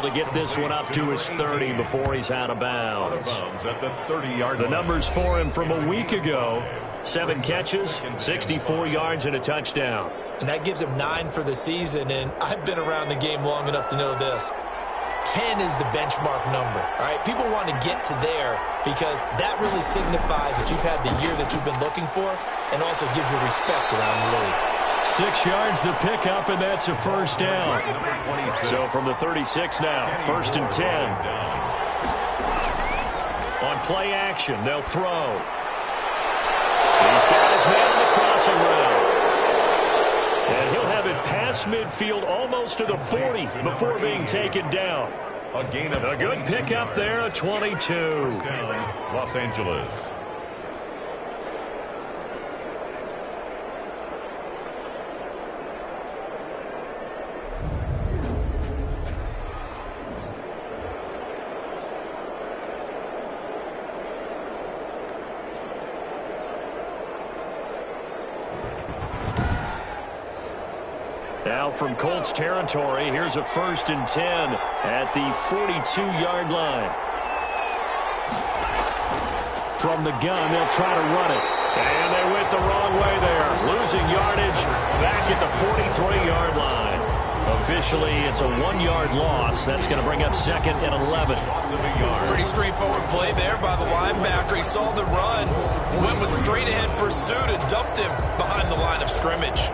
to get this one up to his 30 before he's out of bounds. At the 30-yard The line. numbers for him from a week ago: 7 catches, 64 yards, and a touchdown. And that gives him 9 for the season, and I've been around the game long enough to know this. 10 is the benchmark number, all right? People want to get to there because that really signifies that you've had the year that you've been looking for and also gives you respect around the league. 6 yards the pickup, and that's a first down. So from the 36 now, 1st and 10. On play action, they'll throw. He's got his man on the crossing route. And he'll have it past midfield almost to the 40 before being taken down. A gain of A good pickup there, a 22. down, Los Angeles. Now from Colts territory, here's a 1st and 10 at the 42-yard line. From the gun, they'll try to run it. And they went the wrong way there. Losing yardage back at the 43-yard line. Officially, it's a 1-yard loss. That's going to bring up 2nd and 11. Pretty straightforward play there by the linebacker. He saw the run, went with straight-ahead pursuit, and dumped him behind the line of scrimmage.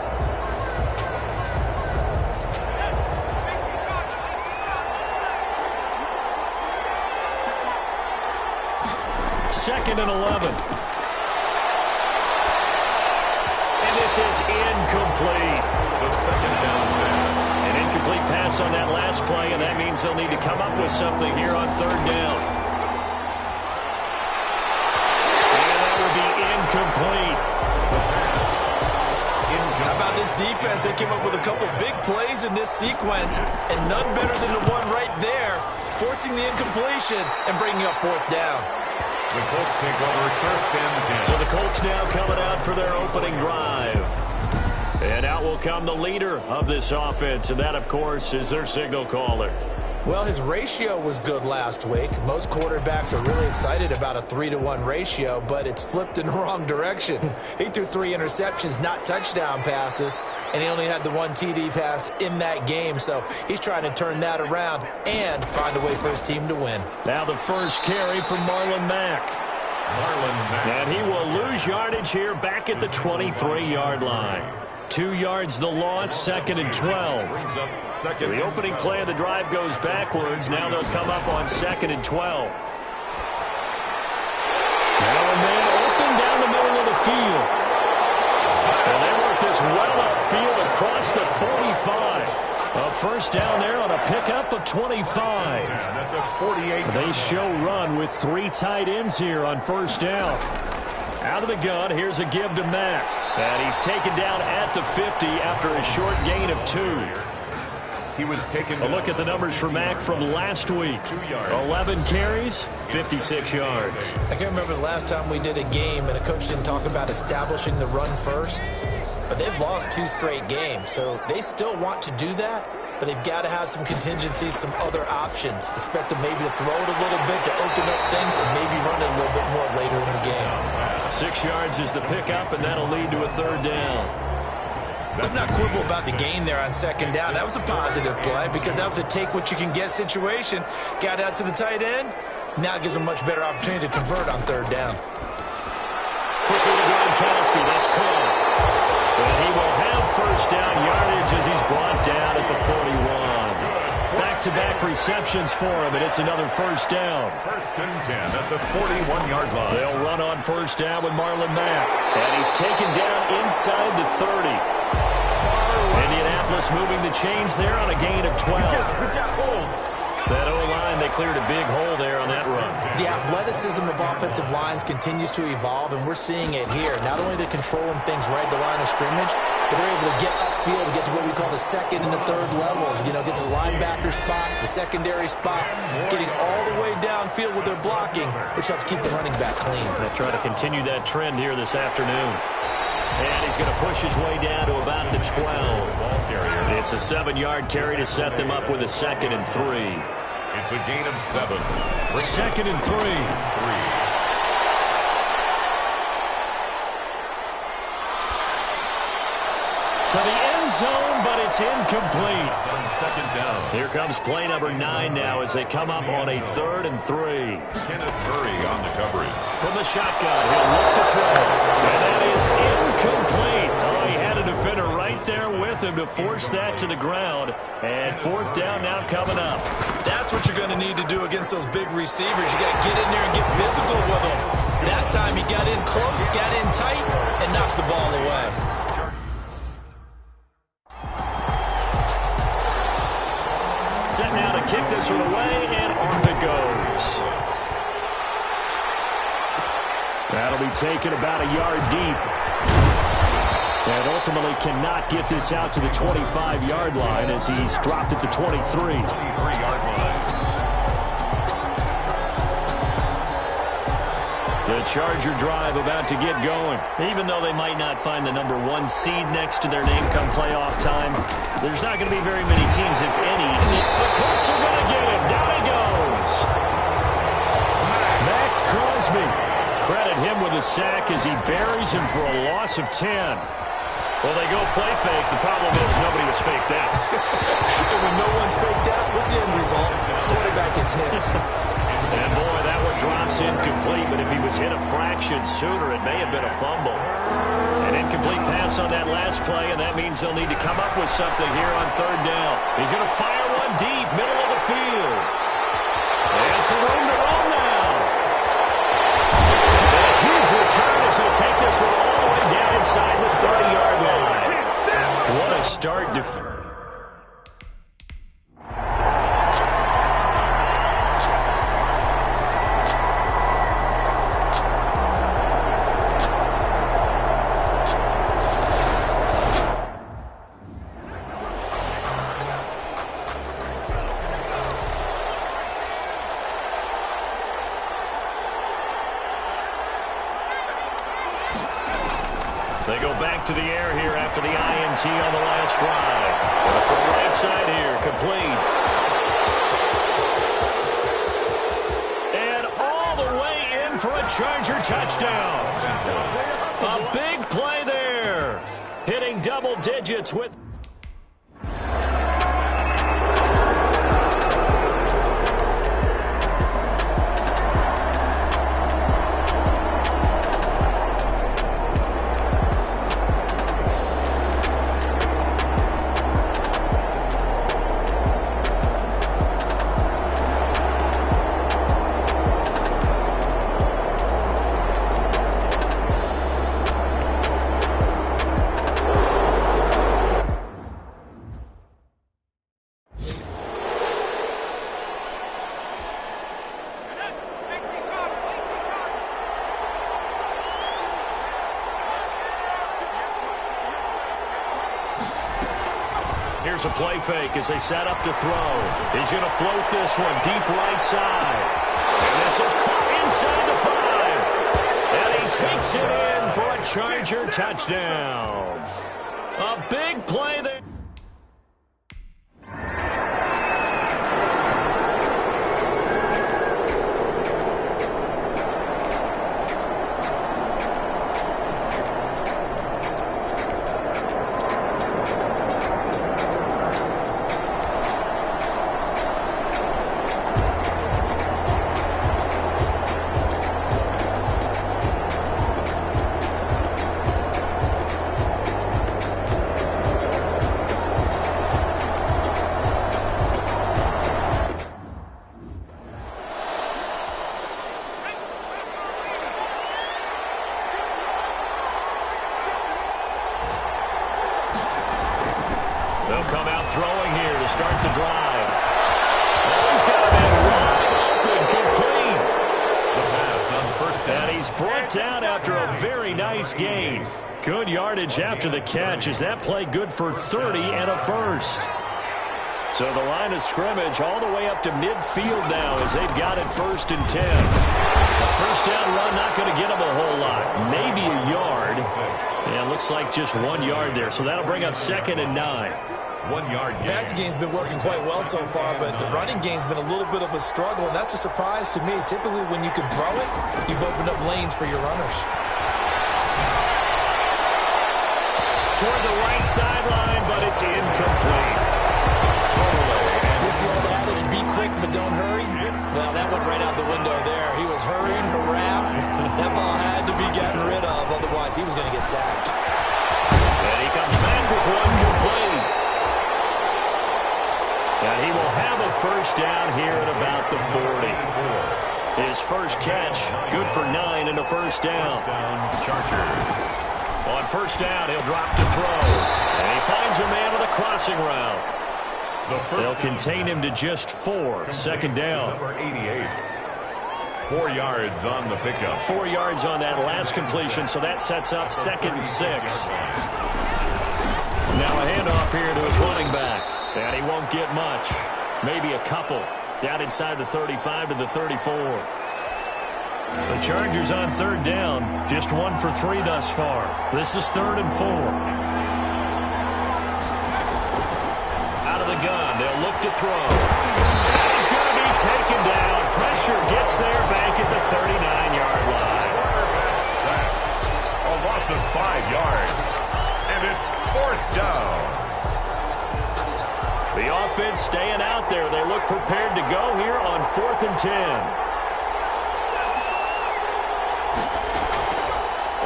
2nd and 11. And this is incomplete. The second down pass. An incomplete pass on that last play, and that means they'll need to come up with something here on 3rd down. And that will be incomplete. How about this defense? They came up with a couple big plays in this sequence, and none better than the one right there, forcing the incompletion and bringing up 4th down. The Colts take over 1st and 10. So the Colts now coming out for their opening drive. And out will come the leader of this offense, and that, of course, is their signal caller. Well, his ratio was good last week. Most quarterbacks are really excited about a 3-to-1 ratio, but it's flipped in the wrong direction. He threw 3 interceptions, not touchdown passes, and he only had the 1 TD pass in that game. So he's trying to turn that around and find a way for his team to win. Now the first carry from Marlon Mack. And he will lose yardage here back at the 23-yard line. 2 yards the loss, 2nd and 12. The opening play of the drive goes backwards. Now they'll come up on 2nd and 12. Now a man open down the middle of the field. And they work this well upfield across the 45. A first down there on a pickup of 25. They show run with 3 tight ends here on 1st down. Out of the gun, here's a give to Mack. And he's taken down at the 50 after a short gain of 2. He was taken. A look at the numbers for Mack from last week. 11 carries, 56 yards. I can't remember the last time we did a game and a coach didn't talk about establishing the run first. But they've lost 2 straight games, so they still want to do that. But they've got to have some contingencies, some other options. Expect them maybe to throw it a little bit to open up things and maybe run it a little bit more later in the game. 6 yards is the pickup, and that'll lead to a 3rd down. Let's not quibble about the gain there on 2nd down. That was a positive play because that was a take-what-you-can-get situation. Got out to the tight end. Now it gives them a much better opportunity to convert on 3rd down. Quickly to Gronkowski. That's caught. And he will have 1st down yardage as he's brought down at the 41. Back-to-back receptions for him, and it's another 1st down. 1st and 10 at the 41-yard line. They'll run on 1st down with Marlon Mack. And he's taken down inside the 30. Indianapolis moving the chains there on a gain of 12. That O-line, they cleared a big hole there on that run. The athleticism of offensive lines continues to evolve, and we're seeing it here. Not only are they controlling things right at the line of scrimmage, but they're able to get upfield to get to what we call the 2nd and the 3rd levels. You know, get to the linebacker spot, the secondary spot, getting all the way downfield with their blocking, which helps keep the running back clean. They'll try to continue that trend here this afternoon. And he's going to push his way down to about the 12. It's a 7-yard carry to set them up with a 2nd and 3. It's a gain of 7. Second and 3. To the end zone, but it's incomplete. It's on second down. Here comes play number 9 now as they come up on a 3rd and 3. Kenneth Murray on the coverage. From the shotgun, he'll look to throw. And that is incomplete. Oh, he had a defender right there with him to force that to the ground. And 4th down now coming up. That's what you're going to need to do against those big receivers. You got to get in there and get physical with them. That time he got in close, got in tight, and knocked the ball away. Set now to kick this one away, and off it goes. That'll be taken about a yard deep. And ultimately cannot get this out to the 25-yard line as he's dropped at the 23. 23-yard line. The Charger drive about to get going. Even though they might not find the number 1 seed next to their name come playoff time, there's not going to be very many teams, if any. The Colts are going to get him. Down he goes. Max Crosby. Credit him with a sack as he buries him for a loss of 10. Well, they go play fake. The problem is nobody was faked out. And when no one's faked out, what's the end result? Quarterback gets hit. And boy, that one drops incomplete, but if he was hit a fraction sooner, it may have been a fumble. An incomplete pass on that last play, and that means they'll need to come up with something here on 3rd down. He's going to fire one deep, middle of the field. And some room to run now. And a huge return is going to take this one all the way down inside the 30-yard line. What a start. They go back to the air here after the INT on the last drive. From the right side here, complete. And all the way in for a Charger touchdown. A big play there. Hitting double digits with... Here's a play fake as they set up to throw. He's going to float this one deep right side. And this is caught inside the 5. And he takes it in for a Charger touchdown. A big play there. They'll come out throwing here to start the drive. Oh, he's got him in wide open, complete. The pass on 1st down. And he's brought down after a very nice gain. Good yardage after the catch. Is that play good for 30 and a first? So the line of scrimmage all the way up to midfield now as they've got it 1st and 10. A first down run not going to get them a whole lot. Maybe a yard. Yeah, looks like just 1 yard there. So that'll bring up 2nd and 9. 1-yard gain. Passing game's been working quite well so far, but the running game's been a little bit of a struggle, and that's a surprise to me. Typically, when you can throw it, you've opened up lanes for your runners. Toward the right sideline, but it's incomplete. What's the old adage, be quick but don't hurry? Well, that went right out the window there. He was hurried, harassed. That ball had to be gotten rid of, otherwise he was going to get sacked. And he comes back with one complete. And he will have a first down here at about the 40. His first catch, good for 9 and a first down. Chargers. On first down, he'll drop to throw. And he finds a man on a crossing route. They'll contain him to just 4. Second down. Number 88. 4 yards on the pickup. 4 yards on that last completion, so that sets up 2nd and 6. Now a handoff here to his running back. And he won't get much. Maybe a couple. Down inside the 35 to the 34. The Chargers on third down. Just 1 for 3 thus far. This is 3rd and 4. Out of the gun. They'll look to throw. And he's going to be taken down. Pressure gets there back at the 39-yard line. Quarterback sacked. A loss of 5 yards. And it's 4th down. The offense staying out there. They look prepared to go here on 4th and 10.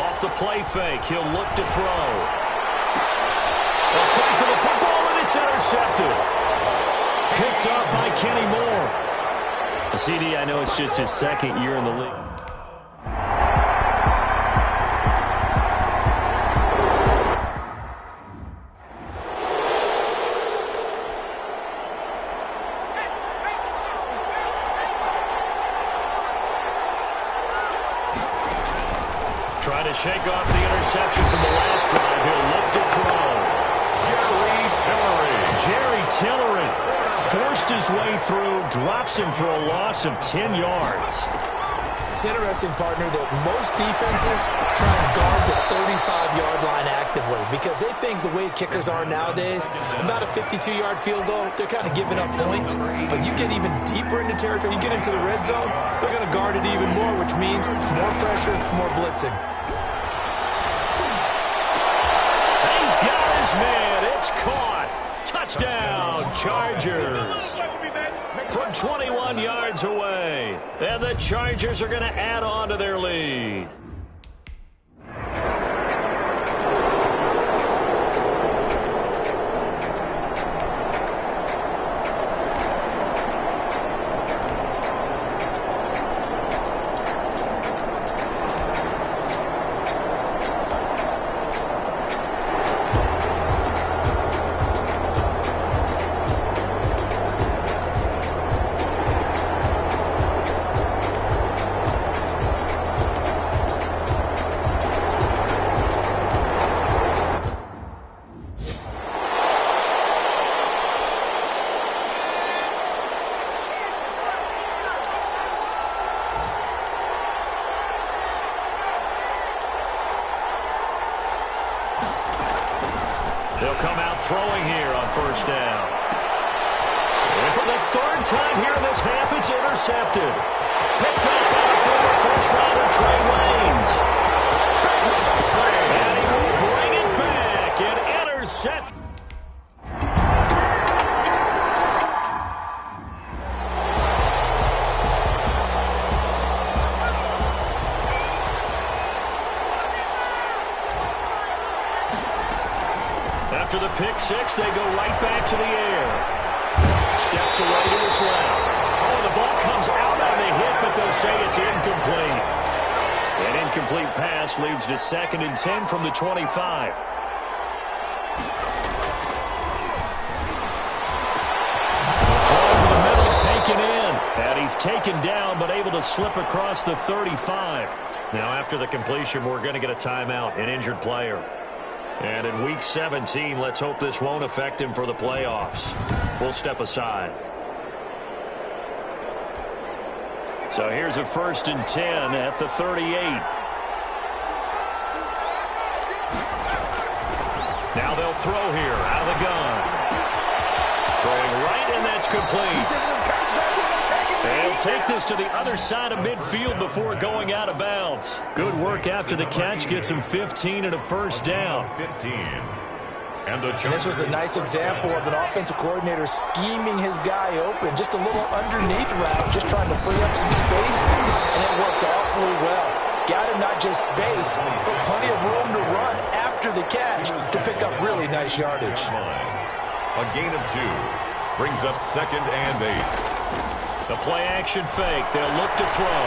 Off the play fake, he'll look to throw. A fight for the football, and it's intercepted. Picked up by Kenny Moore. CD, I know it's just his 2nd year in the league. Trying to shake off the interception from the last drive. He'll look to throw. Jerry Tillery forced his way through, drops him for a loss of 10 yards. It's interesting, partner, that most defenses try and guard the 35-yard line actively because they think the way kickers are nowadays, about a 52-yard field goal, they're kind of giving up points. But you get even deeper into territory, you get into the red zone, they're going to guard it even more, which means more pressure, more blitzing. He's got his man. It's caught. Touchdown, Chargers. From 21 yards away. And the Chargers are going to add on to their lead. They'll come out throwing here on first down. And for the 3rd time here in this half, it's intercepted. Picked up by the former first-rounder Trey Waynes. And he will bring it back. An interception. After the pick six, they go right back to the air. Steps away to his left. Oh, the ball comes out on the hit, but they'll say it's incomplete. An incomplete pass leads to 2nd and 10 from the 25. The throw over the middle taken in. And he's taken down, but able to slip across the 35. Now, after the completion, we're going to get a timeout, an injured player. And in Week 17, let's hope this won't affect him for the playoffs. We'll step aside. So here's a 1st and 10 at the 38. Now they'll throw here out of the gun. complete. They'll take this to the other side of midfield before going out of bounds. Good work after the catch. Gets him 15 and a first down. 15. And this was a nice example of an offensive coordinator scheming his guy open. Just a little underneath route, just trying to free up some space, and it worked awfully well. Got him not just space, but plenty of room to run after the catch to pick up really nice yardage. A gain of 2 brings up 2nd and 8. The play action fake. They'll look to throw.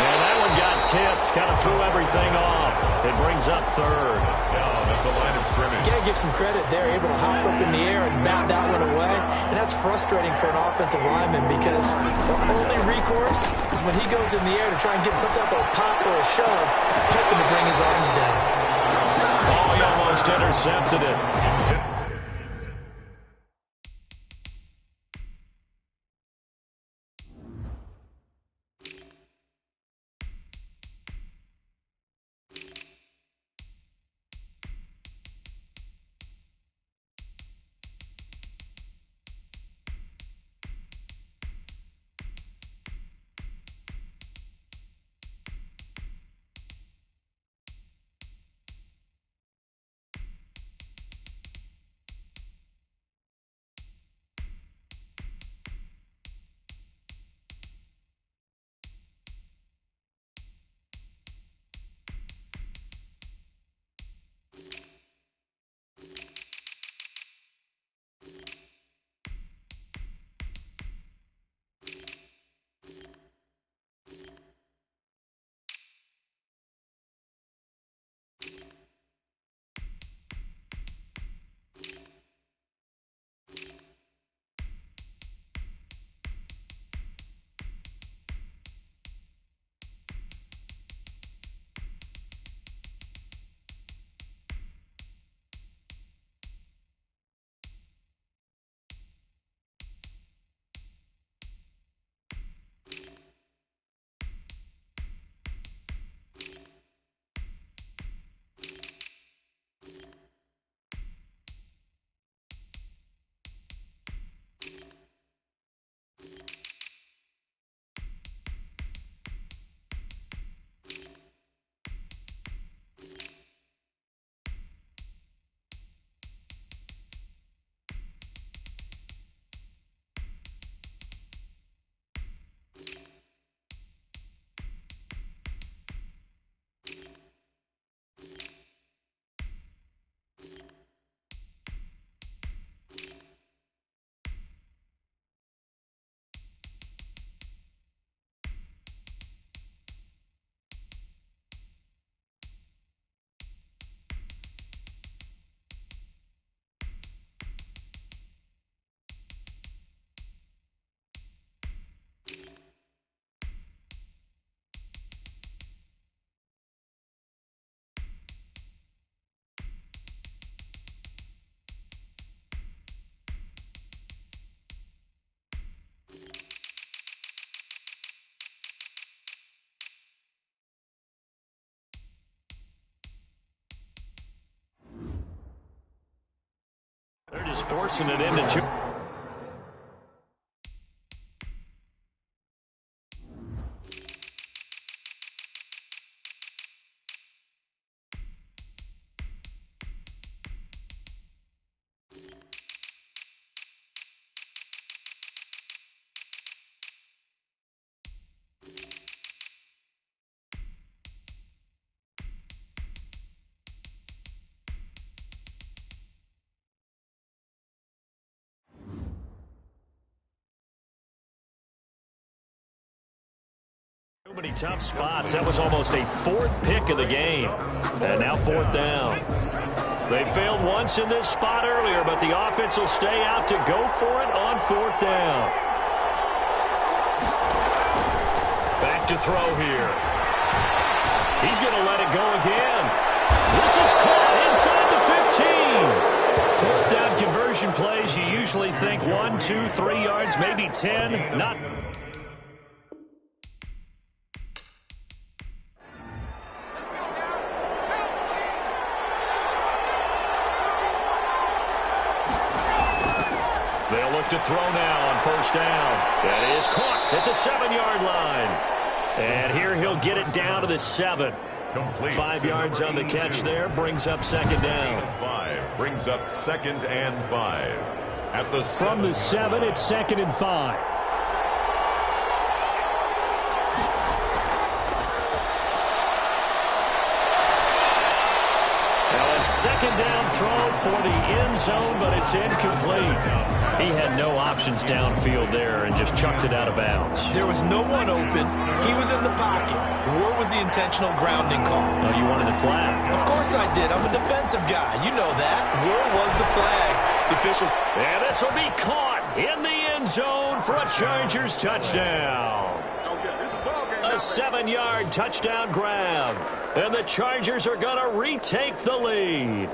And that one got tipped. Kind of threw everything off. It brings up 3rd. Down at the line of scrimmage. You got to give some credit there. Able to hop up in the air and bat that one away. And that's frustrating for an offensive lineman because the only recourse is when he goes in the air to try and get some type of pop or a shove, hoping to bring his arms down. Oh, he almost intercepted it. They're just forcing it into 2. Too many tough spots. That was almost a 4th pick of the game. And now 4th down. They failed once in this spot earlier, but the offense will stay out to go for it on 4th down. Back to throw here. He's going to let it go again. This is caught inside the 15. 4th down conversion plays. You usually think 1, 2, 3 yards, maybe 10. Not. They'll look to throw now on first down. That is caught at the 7-yard line. And here he'll get it down to the 7. Complete. 5 yards on the catch there. Brings up second down. 5. Brings up 2nd and 5. At the 7. From the 7, it's 2nd and 5. Now a second down throw for the end zone, but it's incomplete. He had no options downfield there and just chucked it out of bounds. There was no one open. He was in the pocket. Where was the intentional grounding call? Oh, you wanted the flag. Of course I did. I'm a defensive guy. You know that. Where was the flag? The officials. And this will be caught in the end zone for a Chargers touchdown. A 7-yard touchdown grab. And the Chargers are going to retake the lead.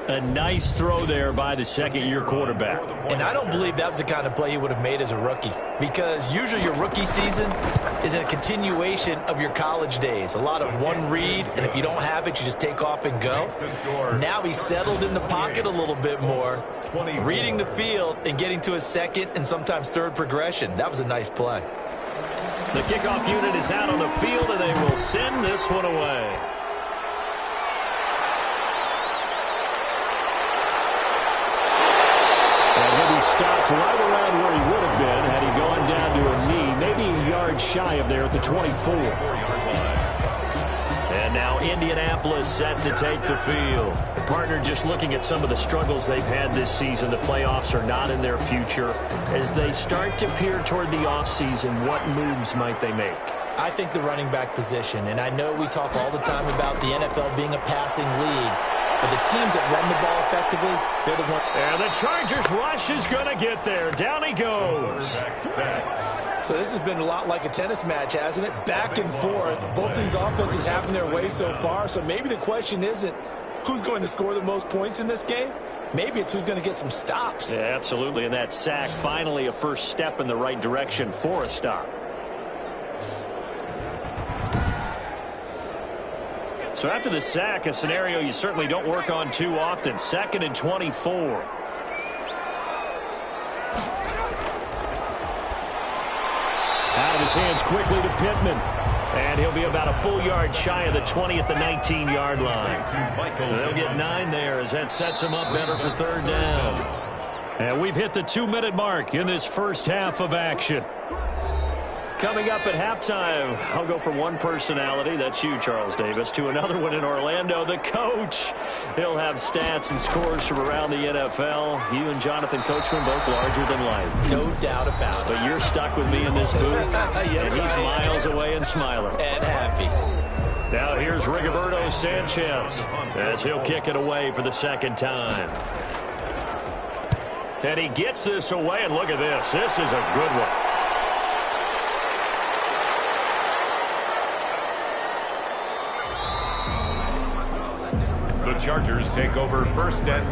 A nice throw there by the second-year quarterback. And I don't believe that was the kind of play he would have made as a rookie. Because usually your rookie season is a continuation of your college days. A lot of one read, and if you don't have it, you just take off and go. Now he's settled in the pocket a little bit more, reading the field and getting to his second and sometimes third progression. That was a nice play. The kickoff unit is out on the field, and they will send this one away. He stopped right around where he would have been had he gone down to a knee, maybe a yard shy of there at the 24. And now Indianapolis set to take the field. The partner just looking at some of the struggles they've had this season. The playoffs are not in their future. As they start to peer toward the offseason, what moves might they make? I think the running back position, and I know we talk all the time about the NFL being a passing league, but the teams that run the ball effectively, they're the ones. And the Chargers rush is going to get there. Down he goes. So this has been a lot like a tennis match, hasn't it? Back and forth. Both these offenses having their way so far. So maybe the question isn't who's going to score the most points in this game. Maybe it's who's going to get some stops. Yeah, absolutely. And that sack, finally a first step in the right direction for a stop. So after the sack, a scenario you certainly don't work on too often. 2nd and 24. Out of his hands quickly to Pittman. And he'll be about a full yard shy of the 20 at the 19-yard line. They'll get 9 there as that sets him up better for third down. And we've hit the 2-minute mark in this first half of action. Coming up at halftime, I'll go from one personality, that's you, Charles Davis, to another one in Orlando, the coach. He'll have stats and scores from around the NFL. You and Jonathan Coachman both larger than life. No doubt about it. But you're stuck with me in this booth, yes, and he's miles away and smiling. And happy. Now here's Rigoberto Sanchez as he'll kick it away for the second time. And he gets this away, and look at this. This is a good one. The Chargers take over 1st and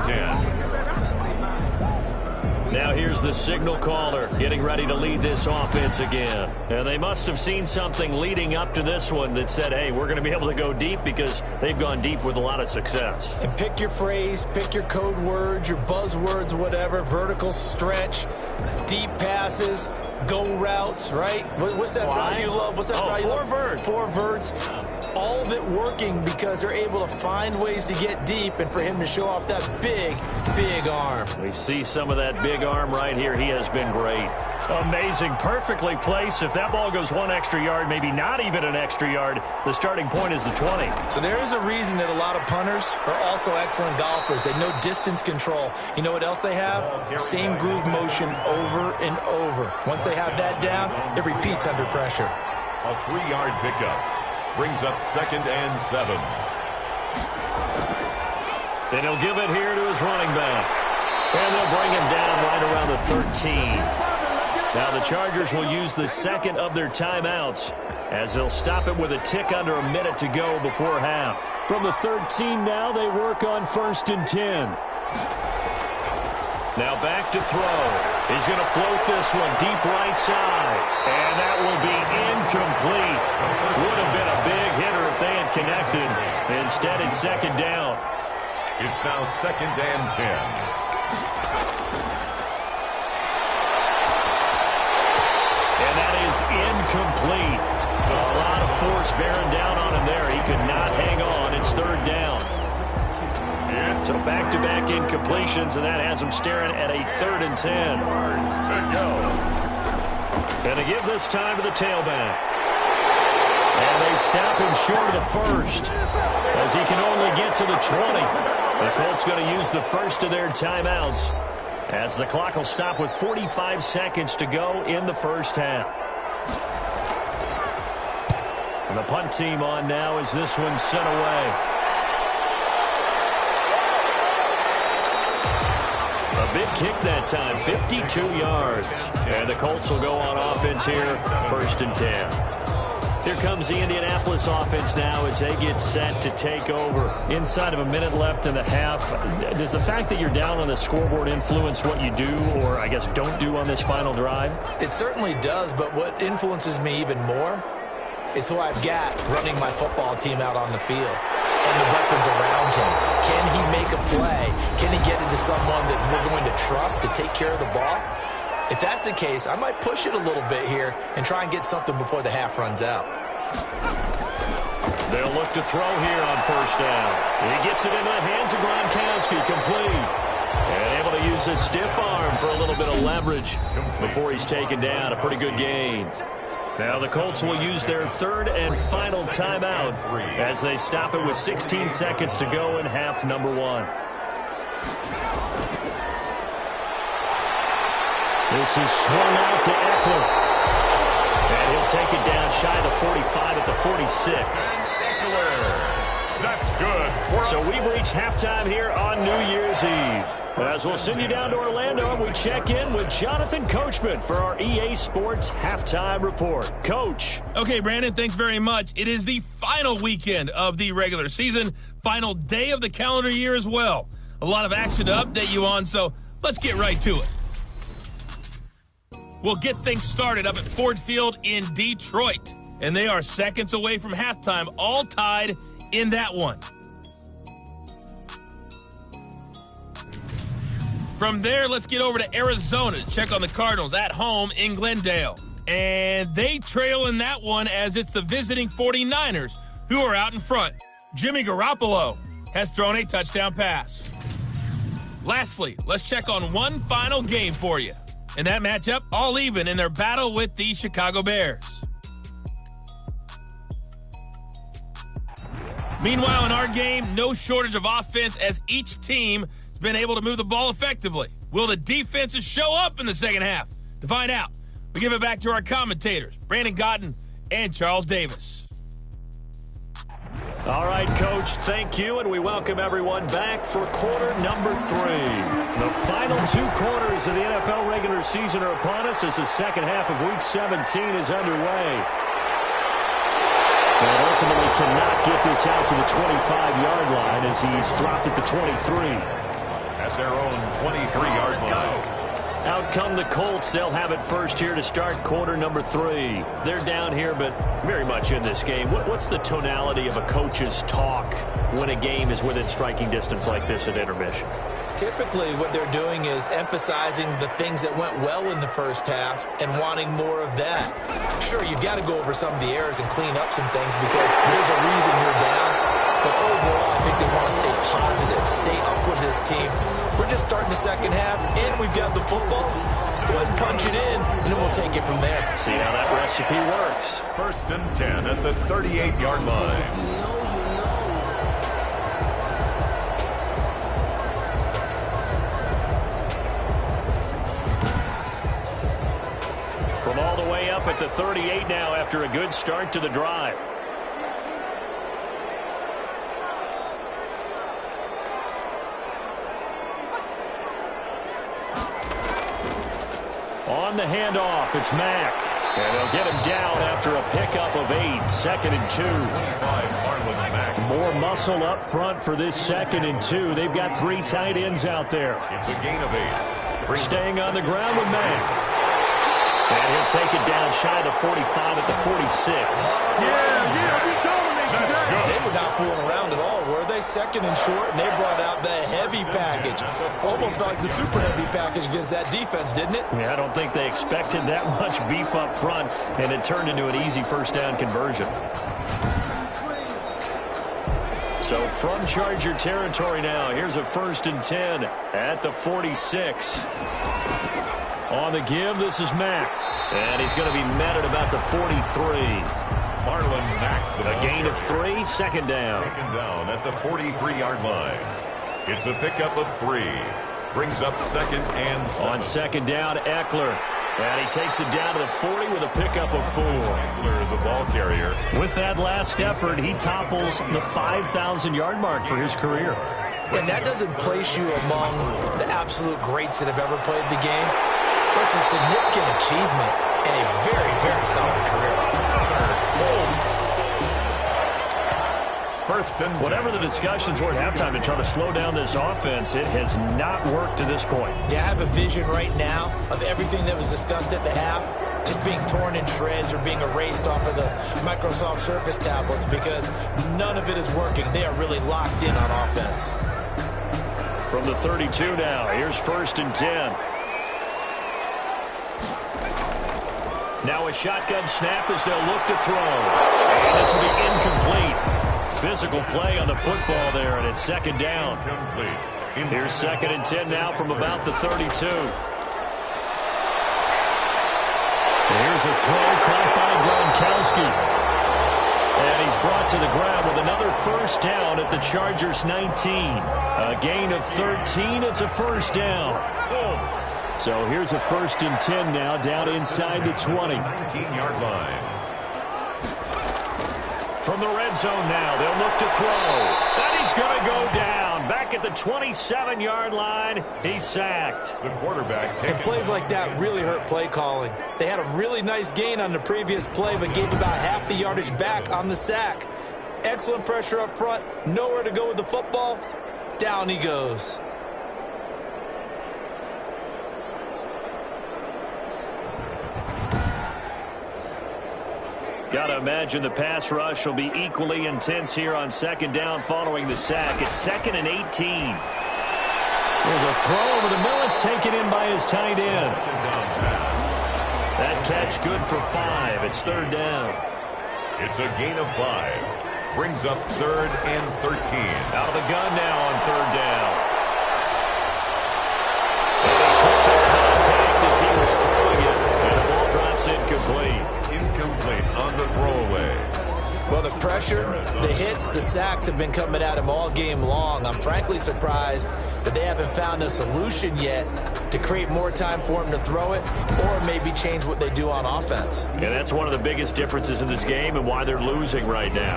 10. Now here's the signal caller getting ready to lead this offense again. And they must have seen something leading up to this one that said, hey, we're going to be able to go deep, because they've gone deep with a lot of success. And pick your phrase, pick your code words, your buzzwords, whatever. Vertical stretch, deep passes, go routes, right? What's that route you love? What's that route you love? 4 verts. 4 verts. All of it working because they're able to find ways to get deep, and for him to show off that big, big arm. We see some of that big arm right here. He has been great. Amazing. Perfectly placed. If that ball goes 1 extra yard, maybe not even an extra yard, the starting point is the 20. So there is a reason that a lot of punters are also excellent golfers. They know distance control. You know what else they have? Same groove motion over and over. Once they have that down, it repeats under pressure. A 3-yard pickup. Brings up 2nd and 7. Then he'll give it here to his running back. And they'll bring him down right around the 13. Now the Chargers will use the second of their timeouts as they'll stop it with a tick under a minute to go before half. From the 13 now, they work on 1st and 10. Now back to throw. He's going to float this one deep right side. And that will be incomplete. Would have been a big hitter if they had connected. Instead, it's 2nd down. It's now 2nd and 10. And that is incomplete. A lot of force bearing down on him there. He could not hang on. It's third down. So back-to-back incompletions, and that has him staring at a 3rd and 10. To go. And they give this time to the tailback. And they stop him short of the first, as he can only get to the 20. The Colts going to use the first of their timeouts, as the clock will stop with 45 seconds to go in the first half. And the punt team on now as this one's sent away. A big kick that time, 52 yards. And the Colts will go on offense here, 1st and 10. Here comes the Indianapolis offense now as they get set to take over. Inside of a minute left in the half, does the fact that you're down on the scoreboard influence what you do, or I guess don't do on this final drive? It certainly does, but what influences me even more is who I've got running my football team out on the field and the weapons around him. Can he make a play? Can he get into someone that we're going to trust to take care of the ball? If that's the case, I might push it a little bit here and try and get something before the half runs out. They'll look to throw here on 1st down. He gets it into the hands of Gronkowski, complete. And able to use his stiff arm for a little bit of leverage before he's taken down. A pretty good gain. Now the Colts will use their 3rd and final timeout as they stop it with 16 seconds to go in half number 1. This is swung out to Eckler. And he'll take it down shy of the 45 at the 46. That's good. So we've reached halftime here on New Year's Eve. As we'll send you down to Orlando, and we check in with Jonathan Coachman for our EA Sports Halftime Report. Coach. Okay, Brandon, thanks very much. It is the final weekend of the regular season, final day of the calendar year as well. A lot of action to update you on, so let's get right to it. We'll get things started up at Ford Field in Detroit, and they are seconds away from halftime, all tied in that one. From there, let's get over to Arizona to check on the Cardinals at home in Glendale. And they trail in that one as it's the visiting 49ers who are out in front. Jimmy Garoppolo has thrown a touchdown pass. Lastly, let's check on one final game for you. In that matchup, all even in their battle with the Chicago Bears. Meanwhile, in our game, no shortage of offense as each team has been able to move the ball effectively. Will the defenses show up in the second half? To find out, we give it back to our commentators, Brandon Gaudin and Charles Davis. All right, Coach, thank you, and we welcome everyone back for quarter number 3. The final 2 quarters of the NFL regular season are upon us as the second half of Week 17 is underway. And ultimately cannot get this out to the 25-yard line as he's dropped at the 23. At their own 23-yard line. Out come the Colts. They'll have it first here to start quarter number 3. They're down here, but very much in this game. What's the tonality of a coach's talk when a game is within striking distance like this at intermission? Typically, what they're doing is emphasizing the things that went well in the first half and wanting more of that. Sure, you've got to go over some of the errors and clean up some things because there's a reason you're down. But overall, I think they want to stay positive, stay up with this team. We're just starting the second half, and we've got the football. Let's go ahead and punch it in, and then we'll take it from there. See how that recipe works. 1st and 10 at the 38-yard line. From all the way up at the 38 now after a good start to the drive. On the handoff, it's Mack. And they'll get him down after a pickup of 8, 2nd and 2. More muscle up front for this 2nd and 2. They've got 3 tight ends out there. It's a gain of 8. Staying on the ground with Mack. And he'll take it down shy of the 45 at the 46. We dominate. That's good. They were not fooling around at all, were they? 2nd and short, and they brought out the heavy package. package. Almost like the super heavy package against that defense, didn't it? Yeah, I don't think they expected that much beef up front, and it turned into an easy first down conversion. So from Charger territory now, here's a 1st and 10 at the 46. On the give, this is Mack. And he's going to be met at about the 43. Marlon Mack, A gain of 3, 2nd down. Taken down at the 43-yard line. It's a pickup of 3. Brings up 2nd and 7. On 2nd down, Eckler. And he takes it down to the 40 with a pickup of 4. Eckler, the ball carrier. With that last effort, he topples the 5,000-yard mark for his career. And that doesn't place you among the absolute greats that have ever played the game. That's a significant achievement and a very, very solid career. First and 10. Whatever the discussions were at halftime to try to slow down this offense, it has not worked to this point. Yeah, I have a vision right now of everything that was discussed at the half just being torn in shreds or being erased off of the Microsoft Surface tablets because none of it is working. They are really locked in on offense. From the 32 now, here's 1st and 10. Now a shotgun snap as they'll look to throw. And this will be incomplete. Physical play on the football there, and it's 2nd down. Here's 2nd and 10 now from about the 32. Here's a throw caught by Gronkowski. And he's brought to the ground with another 1st down at the Chargers 19. A gain of 13. It's a 1st down. So here's a 1st and 10 now down inside the 20. 19-yard line. From the red zone now, they'll look to throw. And he's going to go down. Back at the 27-yard line, he's sacked. The quarterback taking... And plays like that really hurt play calling. They had a really nice gain on the previous play, but gave about half the yardage back on the sack. Excellent pressure up front. Nowhere to go with the football. Down he goes. Got to imagine the pass rush will be equally intense here on 2nd down following the sack. It's 2nd and 18. There's a throw over the middle. It's taken in by his tight end. That catch good for 5. It's 3rd down. It's a gain of 5. Brings up 3rd and 13. Out of the gun now on 3rd down. And he took the contact as he was throwing it. And the ball drops incomplete. Incomplete on the throwaway. Well, the pressure, the hits, the sacks have been coming at him all game long. I'm frankly surprised that they haven't found a solution yet to create more time for him to throw it or maybe change what they do on offense. And that's one of the biggest differences in this game and why they're losing right now.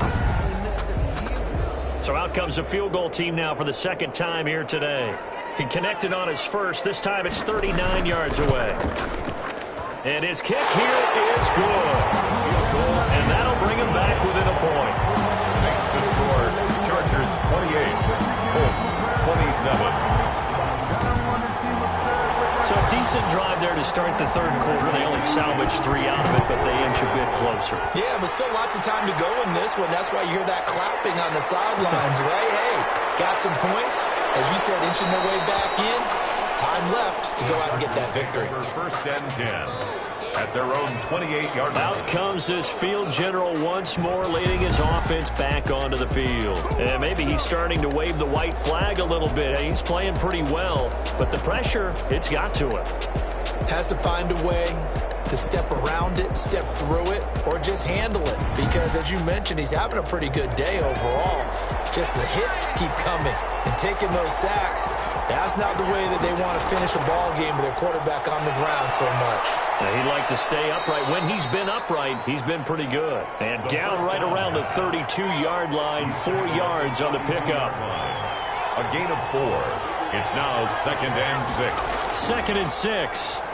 So out comes the field goal team now for the 2nd time here today. He connected on his first. This time it's 39 yards away. And his kick here is good. And that'll bring him back within a point. Makes the score Chargers 28, Colts 27. So a decent drive there to start the 3rd quarter. They only salvaged 3 out of it, but they inch a bit closer. Yeah, but still lots of time to go in this one. That's why you hear that clapping on the sidelines, right? Hey, got some points. As you said, inching their way back in. Time left to go out and get that victory. For 1st and 10 at their own 28-yard line. Out comes this field general once more, leading his offense back onto the field. And maybe he's starting to wave the white flag a little bit. He's playing pretty well, but the pressure, it's got to him. Has to find a way to step around it, step through it, or just handle it. Because as you mentioned, he's having a pretty good day overall. Just the hits keep coming and taking those sacks. That's not the way that they want to finish a ball game with their quarterback on the ground so much. Now, he'd like to stay upright. When he's been upright, he's been pretty good. And down right around the 32-yard line, 4 yards on the pickup. A gain of 4. It's now 2nd and 6. 2nd and 6.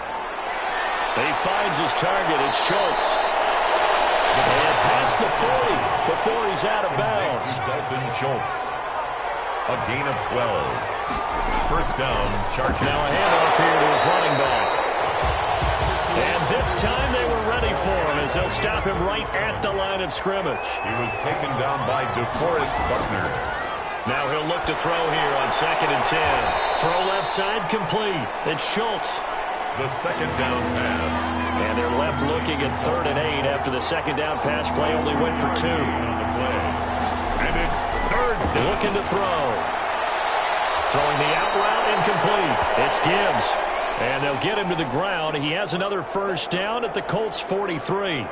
He finds his target. It's Schultz. And past the 40 before he's out of bounds. Dalton Schultz. A gain of 12. 1st down, Chargers. Now a handoff here to his running back. And this time they were ready for him as they'll stop him right at the line of scrimmage. He was taken down by DeForest Buckner. Now he'll look to throw here on 2nd and 10. Throw left side complete. It's Schultz. The second down pass. And they're left looking at 3rd and 8 after the second down pass play only went for 2. On the play. And it's 3rd down. Looking to throw. Throwing the out route incomplete. It's Gibbs. And they'll get him to the ground. He has another first down at the Colts 43.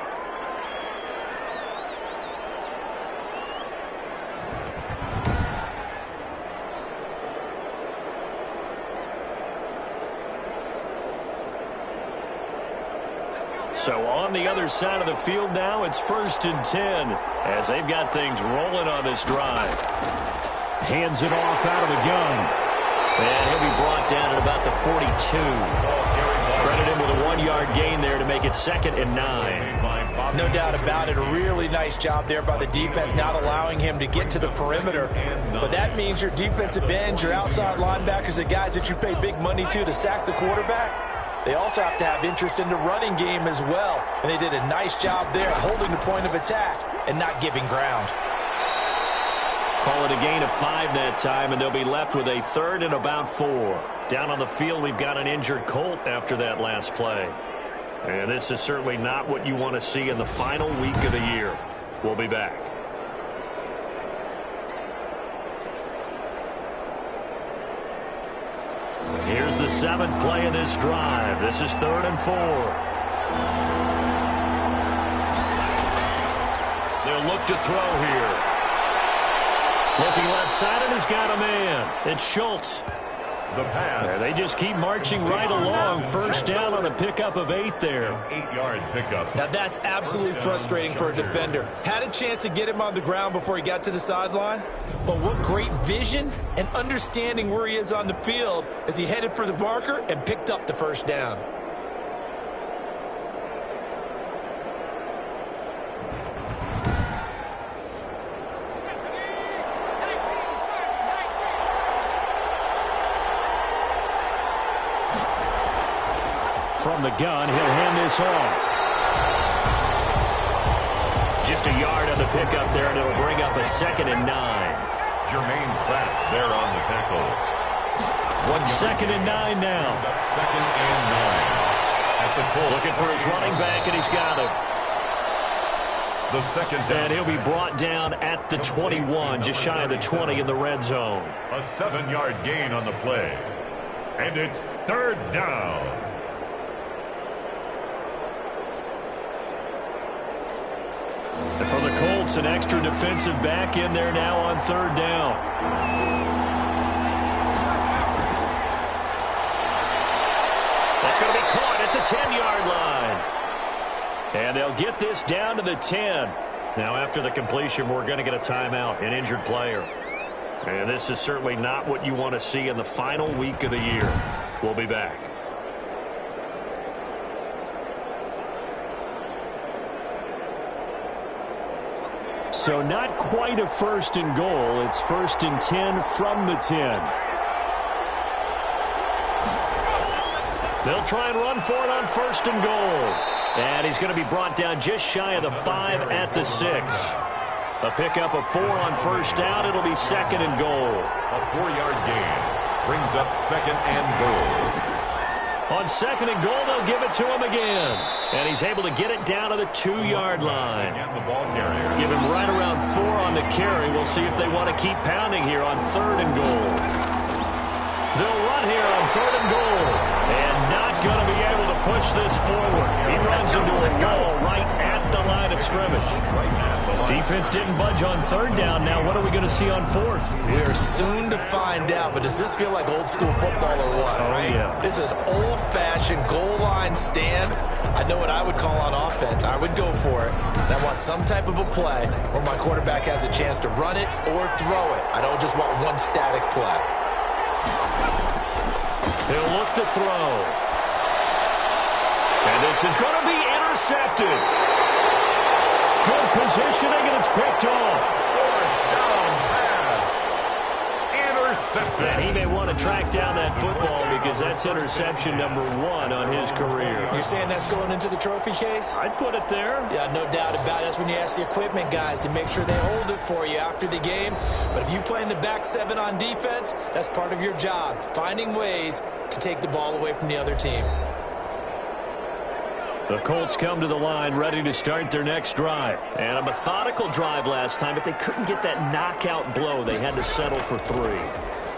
So on the other side of the field now, it's 1st and 10 as they've got things rolling on this drive. Hands it off out of the gun. And he'll be brought down at about the 42. Credit him with a 1-yard gain there to make it 2nd and 9. No doubt about it. A really nice job there by the defense, not allowing him to get to the perimeter. But that means your defensive ends, your outside linebackers, the guys that you pay big money to sack the quarterback, they also have to have interest in the running game as well. And they did a nice job there holding the point of attack and not giving ground. Call it a gain of 5 that time, and they'll be left with a 3rd and about 4. Down on the field, we've got an injured Colt after that last play. And this is certainly not what you want to see in the final week of the year. We'll be back. Here's the 7th play of this drive. This is 3rd and 4. They'll look to throw here. Looking left side, and he's got a man. It's Schultz. The pass. Yeah, they just keep marching right along. First down on a pickup of 8 there. 8-yard pickup. Now that's absolutely frustrating for a defender. Had a chance to get him on the ground before he got to the sideline, but what great vision and understanding where he is on the field as he headed for the marker and picked up the first down. From the gun, he'll hand this off. Just a yard on the pickup there, and it'll bring up a 2nd and 9. Jermaine Pratt there on the tackle. 2nd and 9 now. 2nd and 9. At the Colts. Looking for his running back, and he's got him. The second down. And he'll be brought down at the 21, just shy of the 20 in the red zone. A 7-yard gain on the play. And it's 3rd down. And for the Colts, an extra defensive back in there now on 3rd down. That's going to be caught at the 10-yard line. And they'll get this down to the 10. Now, after the completion, we're going to get a timeout, an injured player. And this is certainly not what you want to see in the final week of the year. We'll be back. So not quite a 1st and goal. It's 1st and 10 from the 10. They'll try and run for it on 1st and goal. And he's going to be brought down just shy of the 5 at the 6. A pickup of 4 on 1st down. It'll be 2nd and goal. A 4-yard gain brings up 2nd and goal. On 2nd and goal, they'll give it to him again. And he's able to get it down to the 2-yard line. And the ball carrier. Give him right around 4 on the carry. We'll see if they want to keep pounding here on 3rd and goal. They'll run here on 3rd and goal. And not going to be able to push this forward. He runs into a wall right at the line of scrimmage. Defense didn't budge on 3rd down. Now what are we going to see on 4th? We're soon to find out, but does this feel like old school football or what? Oh, right? yeah. This is an old-fashioned goal line stand. I know what I would call on offense. I would go for it. And I want some type of a play where my quarterback has a chance to run it or throw it. I don't just want one static play. He'll look to throw. And this is going to be intercepted. Good positioning, and it's picked off. 4th down pass. intercepted. And he may want to track down that football because that's interception number 1 on his career. You're saying that's going into the trophy case? I'd put it there. Yeah, no doubt about it. That's when you ask the equipment guys to make sure they hold it for you after the game. But if you play in the back 7 on defense, that's part of your job, finding ways to take the ball away from the other team. The Colts come to the line ready to start their next drive. And a methodical drive last time, but they couldn't get that knockout blow. They had to settle for 3.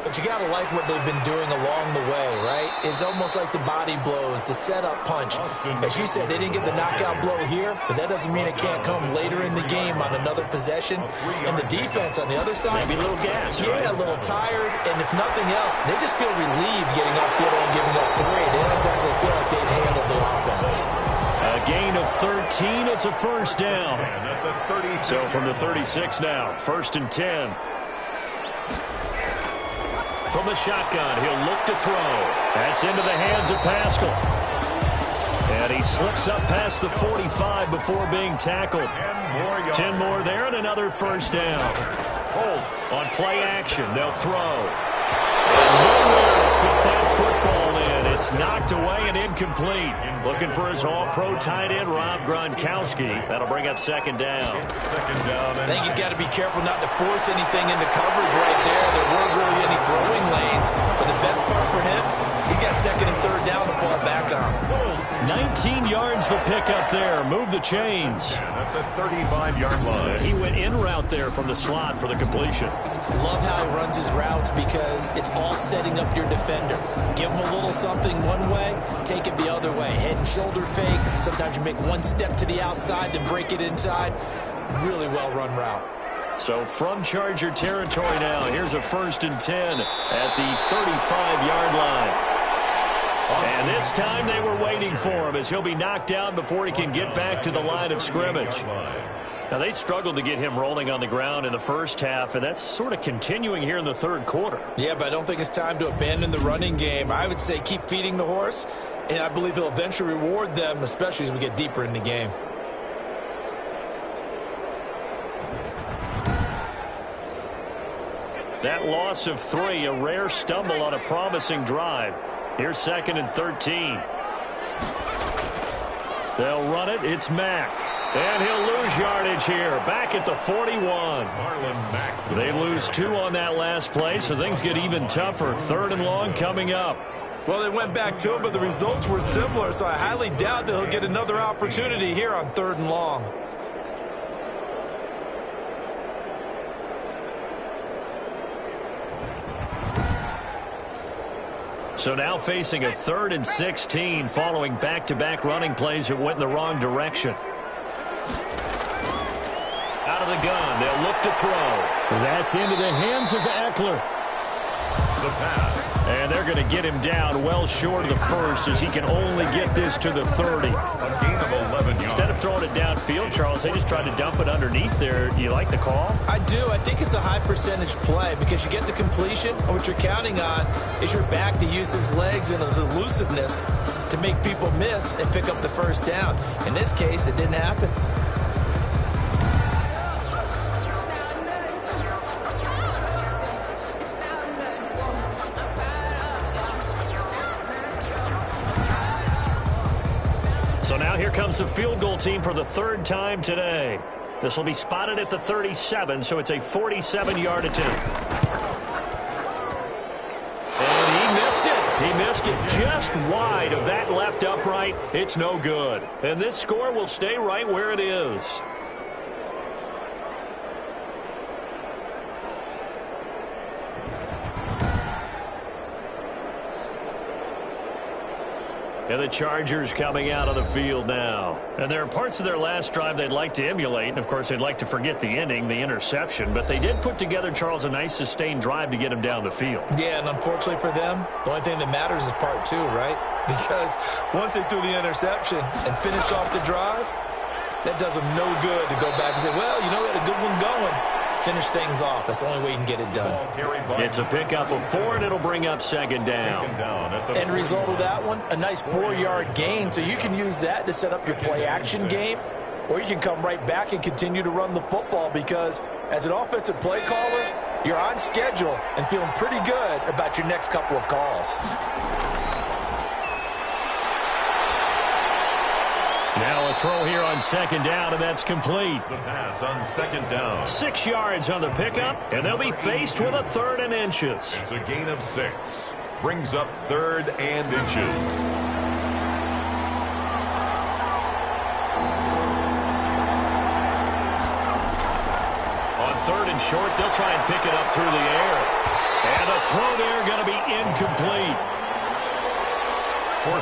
But you got to like what they've been doing along the way, right? It's almost like the body blows, the setup punch. As you said, they didn't get the knockout blow here, but that doesn't mean it can't come later in the game on another possession. And the defense on the other side, maybe a little gas, yeah, right? A little tired. And if nothing else, they just feel relieved getting upfield and giving up 3. They don't exactly feel like they've handled the offense. A gain of 13. It's a first down. So from the 36 now, 1st and 10. From the shotgun, he'll look to throw. That's into the hands of Pascal. And he slips up past the 45 before being tackled. 10 more there and another first down. Colts on play action. They'll throw. And nowhere to fit that football in. It's knocked away and incomplete. Looking for his all-pro tight end, Rob Gronkowski. That'll bring up 2nd down. I think he's got to be careful not to force anything into coverage right there. There weren't really any throwing lanes. But the best part for him, he's got 2nd and 3rd down to fall back on. 19 yards the pickup there. Move the chains. At the 35-yard line. He went in route there from the slot for the completion. Love how he runs his routes because it's all setting up your defender. Give him a little something one way, take it the other way. Head and shoulder fake. Sometimes you make one step to the outside, then break it inside. Really well-run route. So from Charger territory now, here's a 1st and 10 at the 35-yard line. And this time they were waiting for him as he'll be knocked down before he can get back to the line of scrimmage. Now, they struggled to get him rolling on the ground in the first half, and that's sort of continuing here in the 3rd quarter. Yeah, but I don't think it's time to abandon the running game. I would say keep feeding the horse, and I believe he'll eventually reward them, especially as we get deeper in the game. That loss of 3, a rare stumble on a promising drive. Here's 2nd and 13. They'll run it. It's Mack. And he'll lose yardage here. Back at the 41. Marlon Mack. They lose 2 on that last play, so things get even tougher. 3rd and long coming up. Well, they went back to him, but the results were similar, so I highly doubt that he'll get another opportunity here on 3rd and long. So now facing a 3rd and 16 following back-to-back running plays that went in the wrong direction. Out of the gun, they'll look to throw. That's into the hands of Eckler. The pass. And they're going to get him down well short of the 1st as he can only get this to the 30. A gain of 11 yards. Instead of throwing it downfield, Charles, they just tried to dump it underneath there. Do you like the call? I do. I think it's a high percentage play because you get the completion, and what you're counting on is your back to use his legs and his elusiveness to make people miss and pick up the 1st down. In this case, it didn't happen. So now here comes the field goal team for the 3rd time today. This will be spotted at the 37, so it's a 47-yard attempt. And he missed it. He missed it just wide of that left upright. It's no good. And this score will stay right where it is. And the Chargers coming out of the field now. And there are parts of their last drive they'd like to emulate. And, of course, they'd like to forget the ending, the interception. But they did put together, Charles, a nice sustained drive to get him down the field. Yeah, and unfortunately for them, the only thing that matters is part 2, right? Because once they threw the interception and finished off the drive, that does them no good to go back and say, well, you know, we had a good one going. Finish things off. That's the only way you can get it done. It's a pickup of 4, and it'll bring up 2nd down. End result of that one, a nice 4-yard gain. So you can use that to set up your play-action game, or you can come right back and continue to run the football because as an offensive play caller, You're on schedule and feeling pretty good about your next couple of calls. Now a throw here on second down, and that's complete. The pass on second down. 6 yards on the pickup, and they'll be faced with a 3rd and inches. It's a gain of 6. Brings up 3rd and inches. On 3rd and short, they'll try and pick it up through the air. And the throw there going to be incomplete.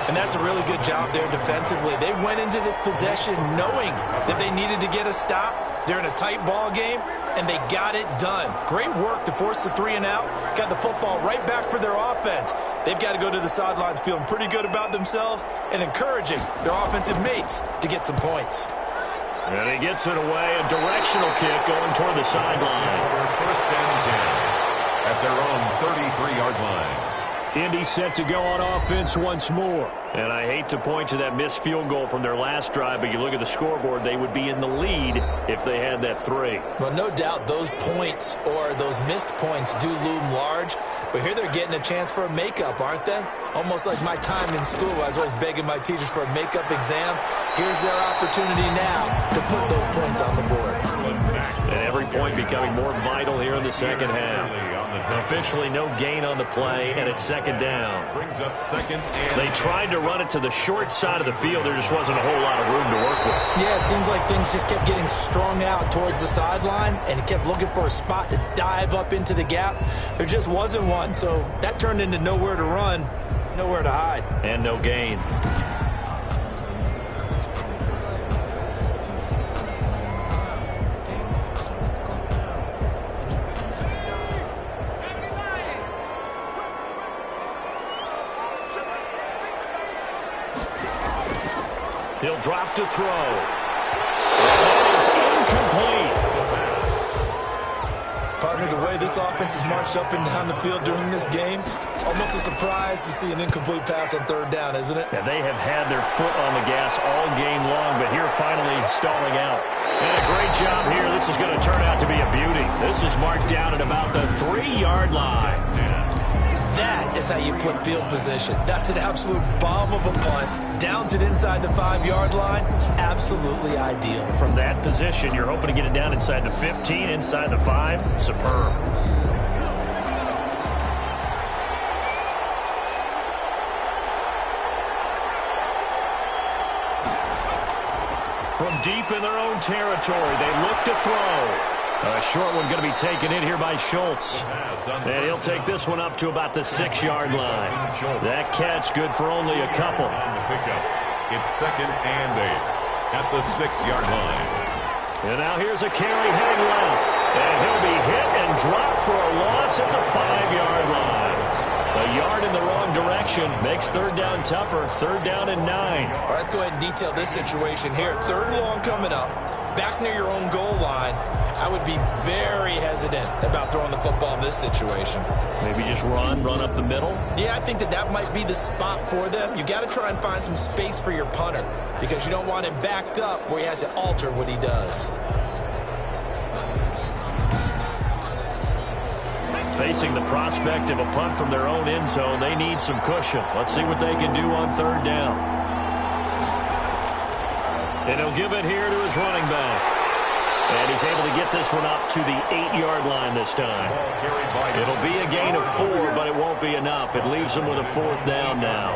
And that's a really good job there defensively. They went into this possession knowing that they needed to get a stop. They're in a tight ball game, and they got it done. Great work to force the 3 and out. Got the football right back for their offense. They've got to go to the sidelines feeling pretty good about themselves and encouraging their offensive mates to get some points. And he gets it away. A directional kick going toward the sideline. 1st and 10 at their own 33-yard line. Indy set to go on offense once more. And I hate to point to that missed field goal from their last drive, but you look at the scoreboard, they would be in the lead if they had that 3. Well, no doubt those points or those missed points do loom large, but here they're getting a chance for a makeup, aren't they? Almost like my time in school. I was always begging my teachers for a makeup exam. Here's their opportunity now to put those points on the board. And every point becoming more vital here in the second half. Officially no gain on the play, and it's second down. Brings up 2nd and They tried to run it to the short side of the field. There just wasn't a whole lot of room to work with. Yeah, it seems like things just kept getting strung out towards the sideline, and he kept looking for a spot to dive up into the gap. There just wasn't one, so that turned into nowhere to run, nowhere to hide. And no gain. He'll drop to throw. And that is incomplete. Partner, the way this offense has marched up and down the field during this game, it's almost a surprise to see an incomplete pass on 3rd down, isn't it? And they have had their foot on the gas all game long, but here finally stalling out. And a great job here. This is going to turn out to be a beauty. This is marked down at about the 3-yard line. That is how you flip field position. That's an absolute bomb of a punt. Downs it inside the 5-yard line. Absolutely ideal. From that position, you're hoping to get it down inside the 15, inside the 5. Superb. From deep in their own territory, they look to throw. A short one going to be taken in here by Schultz. And he'll take this one up to about the 6-yard line. That catch good for only a couple. It's 2nd and 8 at the 6-yard line. And now here's a carry heading left. And he'll be hit and dropped for a loss at the 5-yard line. A yard in the wrong direction makes 3rd down tougher. 3rd down and 9. All right, let's go ahead and detail this situation here. 3rd and long coming up. Back near your own goal line. I would be very hesitant about throwing the football in this situation. Maybe just run up the middle? Yeah, I think that might be the spot for them. You got to try and find some space for your punter because you don't want him backed up where he has to alter what he does. Facing the prospect of a punt from their own end zone, they need some cushion. Let's see what they can do on 3rd down. And he'll give it here to his running back. And he's able to get this one up to the 8-yard line this time. It'll be a gain of 4, but it won't be enough. It leaves them with a 4th down now.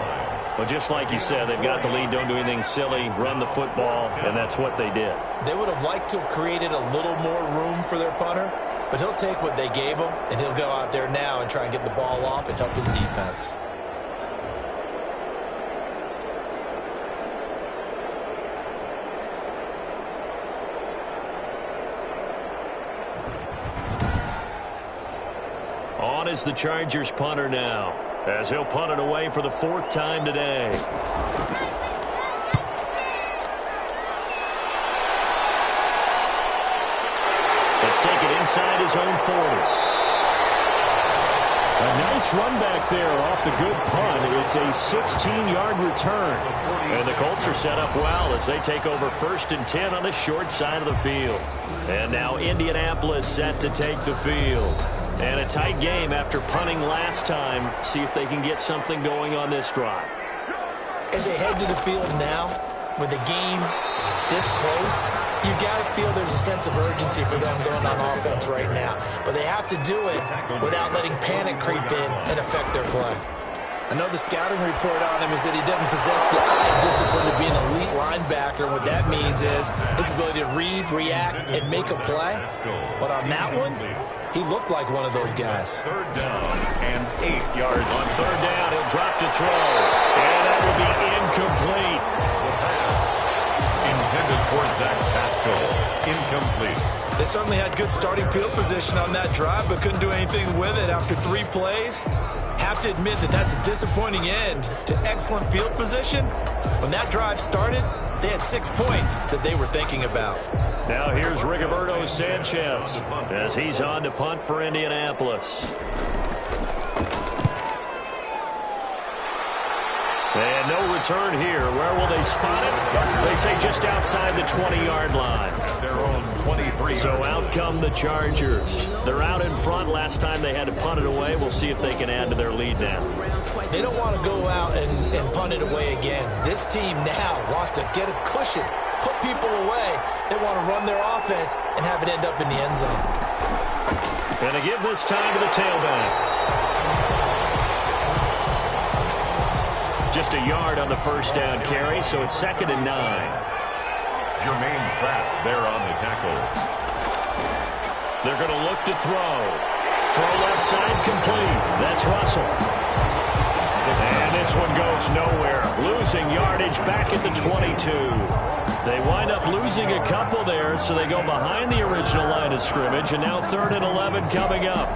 But just like you said, they've got the lead. Don't do anything silly. Run the football, and that's what they did. They would have liked to have created a little more room for their punter, but he'll take what they gave him, and he'll go out there now and try and get the ball off and help his defense. On is the Chargers punter now, as he'll punt it away for the 4th time today. Let's take it inside his own 40. A nice run back there off the good punt. It's a 16-yard return. And the Colts are set up well as they take over 1st and 10 on the short side of the field. And now Indianapolis set to take the field. And a tight game after punting last time. See if they can get something going on this drive. As they head to the field now, with the game this close, you got to feel there's a sense of urgency for them going on offense right now. But they have to do it without letting panic creep in and affect their play. I know the scouting report on him is that he doesn't possess the eye discipline to be an elite linebacker. What that means is his ability to read, react, and make a play. But on that one, he looked like one of those guys. Third down and 8 yards. On third down, he'll drop to throw. And that will be incomplete. The pass intended for Zach Pascal. Incomplete. They certainly had good starting field position on that drive, but couldn't do anything with it after 3 plays. Have to admit that that's a disappointing end to excellent field position. When that drive started, they had 6 points that they were thinking about. Now here's Rigoberto Sanchez as he's on to punt for Indianapolis. And no return here. Where will they spot it? They say just outside the 20-yard line. At their own 23. So out come the Chargers. They're out in front. Last time they had to punt it away. We'll see if they can add to their lead now. They don't want to go out and punt it away again. This team now wants to get a cushion, put people away. They want to run their offense and have it end up in the end zone. And they give this time to the tailback. Just a yard on the first down carry, so it's 2nd and 9. Jermaine Pratt there on the tackle. They're going to look to throw. Throw left side complete. That's Russell. And this one goes nowhere. Losing yardage back at the 22. They wind up losing a couple there, so they go behind the original line of scrimmage, and now 3rd and 11 coming up.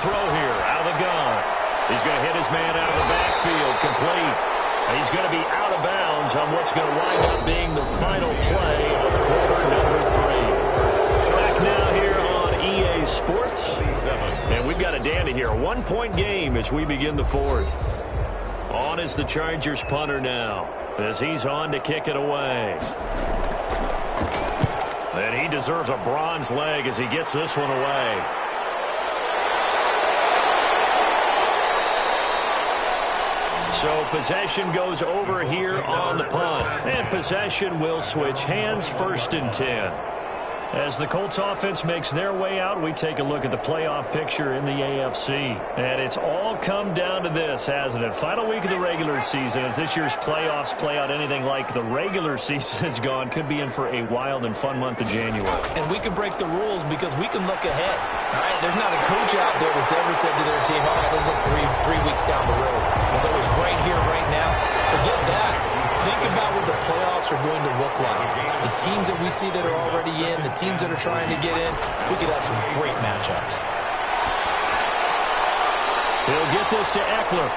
Throw here out of the gun. He's going to hit his man out of the backfield, complete. He's going to be out of bounds on what's going to wind up being the final play of quarter number 3. Back now here on EA Sports. And we've got a dandy here. A 1-point game as we begin the 4th. On is the Chargers punter now as he's on to kick it away. And he deserves a bronze leg as he gets this one away. So possession goes over here on the punt. And possession will switch hands, 1st and 10. As the Colts offense makes their way out, we take a look at the playoff picture in the AFC. And it's all come down to this, hasn't it? Final week of the regular season. As this year's playoffs play out anything like the regular season has gone, could be in for a wild and fun month of January. And we can break the rules because we can look ahead. All right, there's not a coach out there that's ever said to their team, all right, let's look 3 weeks down the road. It's always right here, right now. Forget that. Think about what the playoffs are going to look like. The teams that we see that are already in, the teams that are trying to get in, we could have some great matchups. He'll get this to Eckler.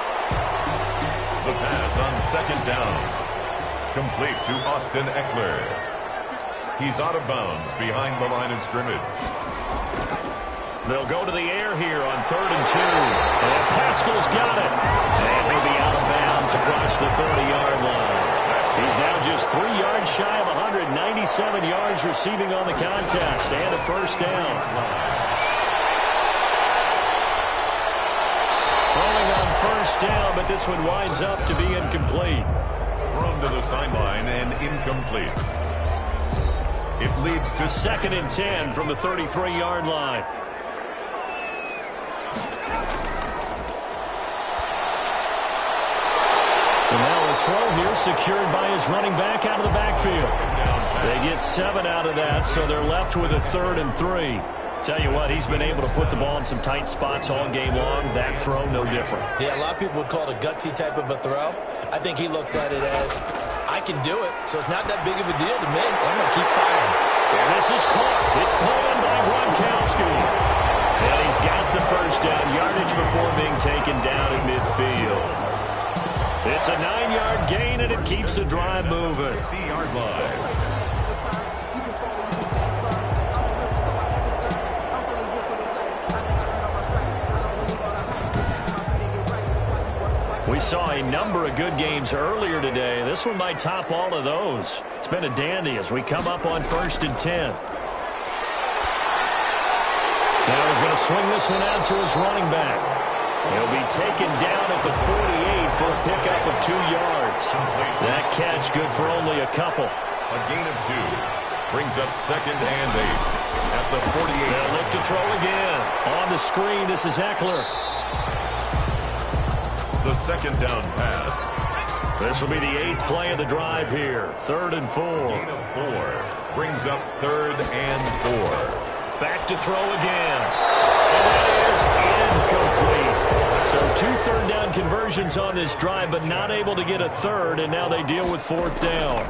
The pass on 2nd down. Complete to Austin Eckler. He's out of bounds behind the line of scrimmage. They'll go to the air here on 3rd and 2. And Pascal's got it. And he'll be out of bounds across the 30-yard line. He's now just 3 yards shy of 197 yards receiving on the contest and a 1st down. Throwing on 1st down, but this one winds up to be incomplete. Thrown to the sideline and incomplete. It leads to 2nd and 10 from the 33-yard line. And now a throw here secured by his running back out of the backfield. They get 7 out of that, so they're left with a 3rd and 3. Tell you what, he's been able to put the ball in some tight spots all game long. That throw, no different. Yeah, a lot of people would call it a gutsy type of a throw. I think he looks at it as, I can do it, so it's not that big of a deal to me. I'm going to keep firing. And this is caught. It's pulled in by Gronkowski. And he's got the 1st down, yardage before being taken down at midfield. It's a 9-yard gain, and it keeps the drive moving. 50-yard line. We saw a number of good games earlier today. This one might top all of those. It's been a dandy as we come up on 1st and 10. Now he's going to swing this one out to his running back. He'll be taken down at the 48 for a pickup of 2 yards. That catch good for only a couple. A gain of 2. Brings up 2nd and 8 at the 48. They'll look to throw again. On the screen, this is Eckler. The 2nd down pass. This will be the 8th play of the drive here. 3rd and 4. Gain of 4. Brings up 3rd and 4. Back to throw again. And that is incomplete. So 2 third-down conversions on this drive, but not able to get a third, and now they deal with 4th down.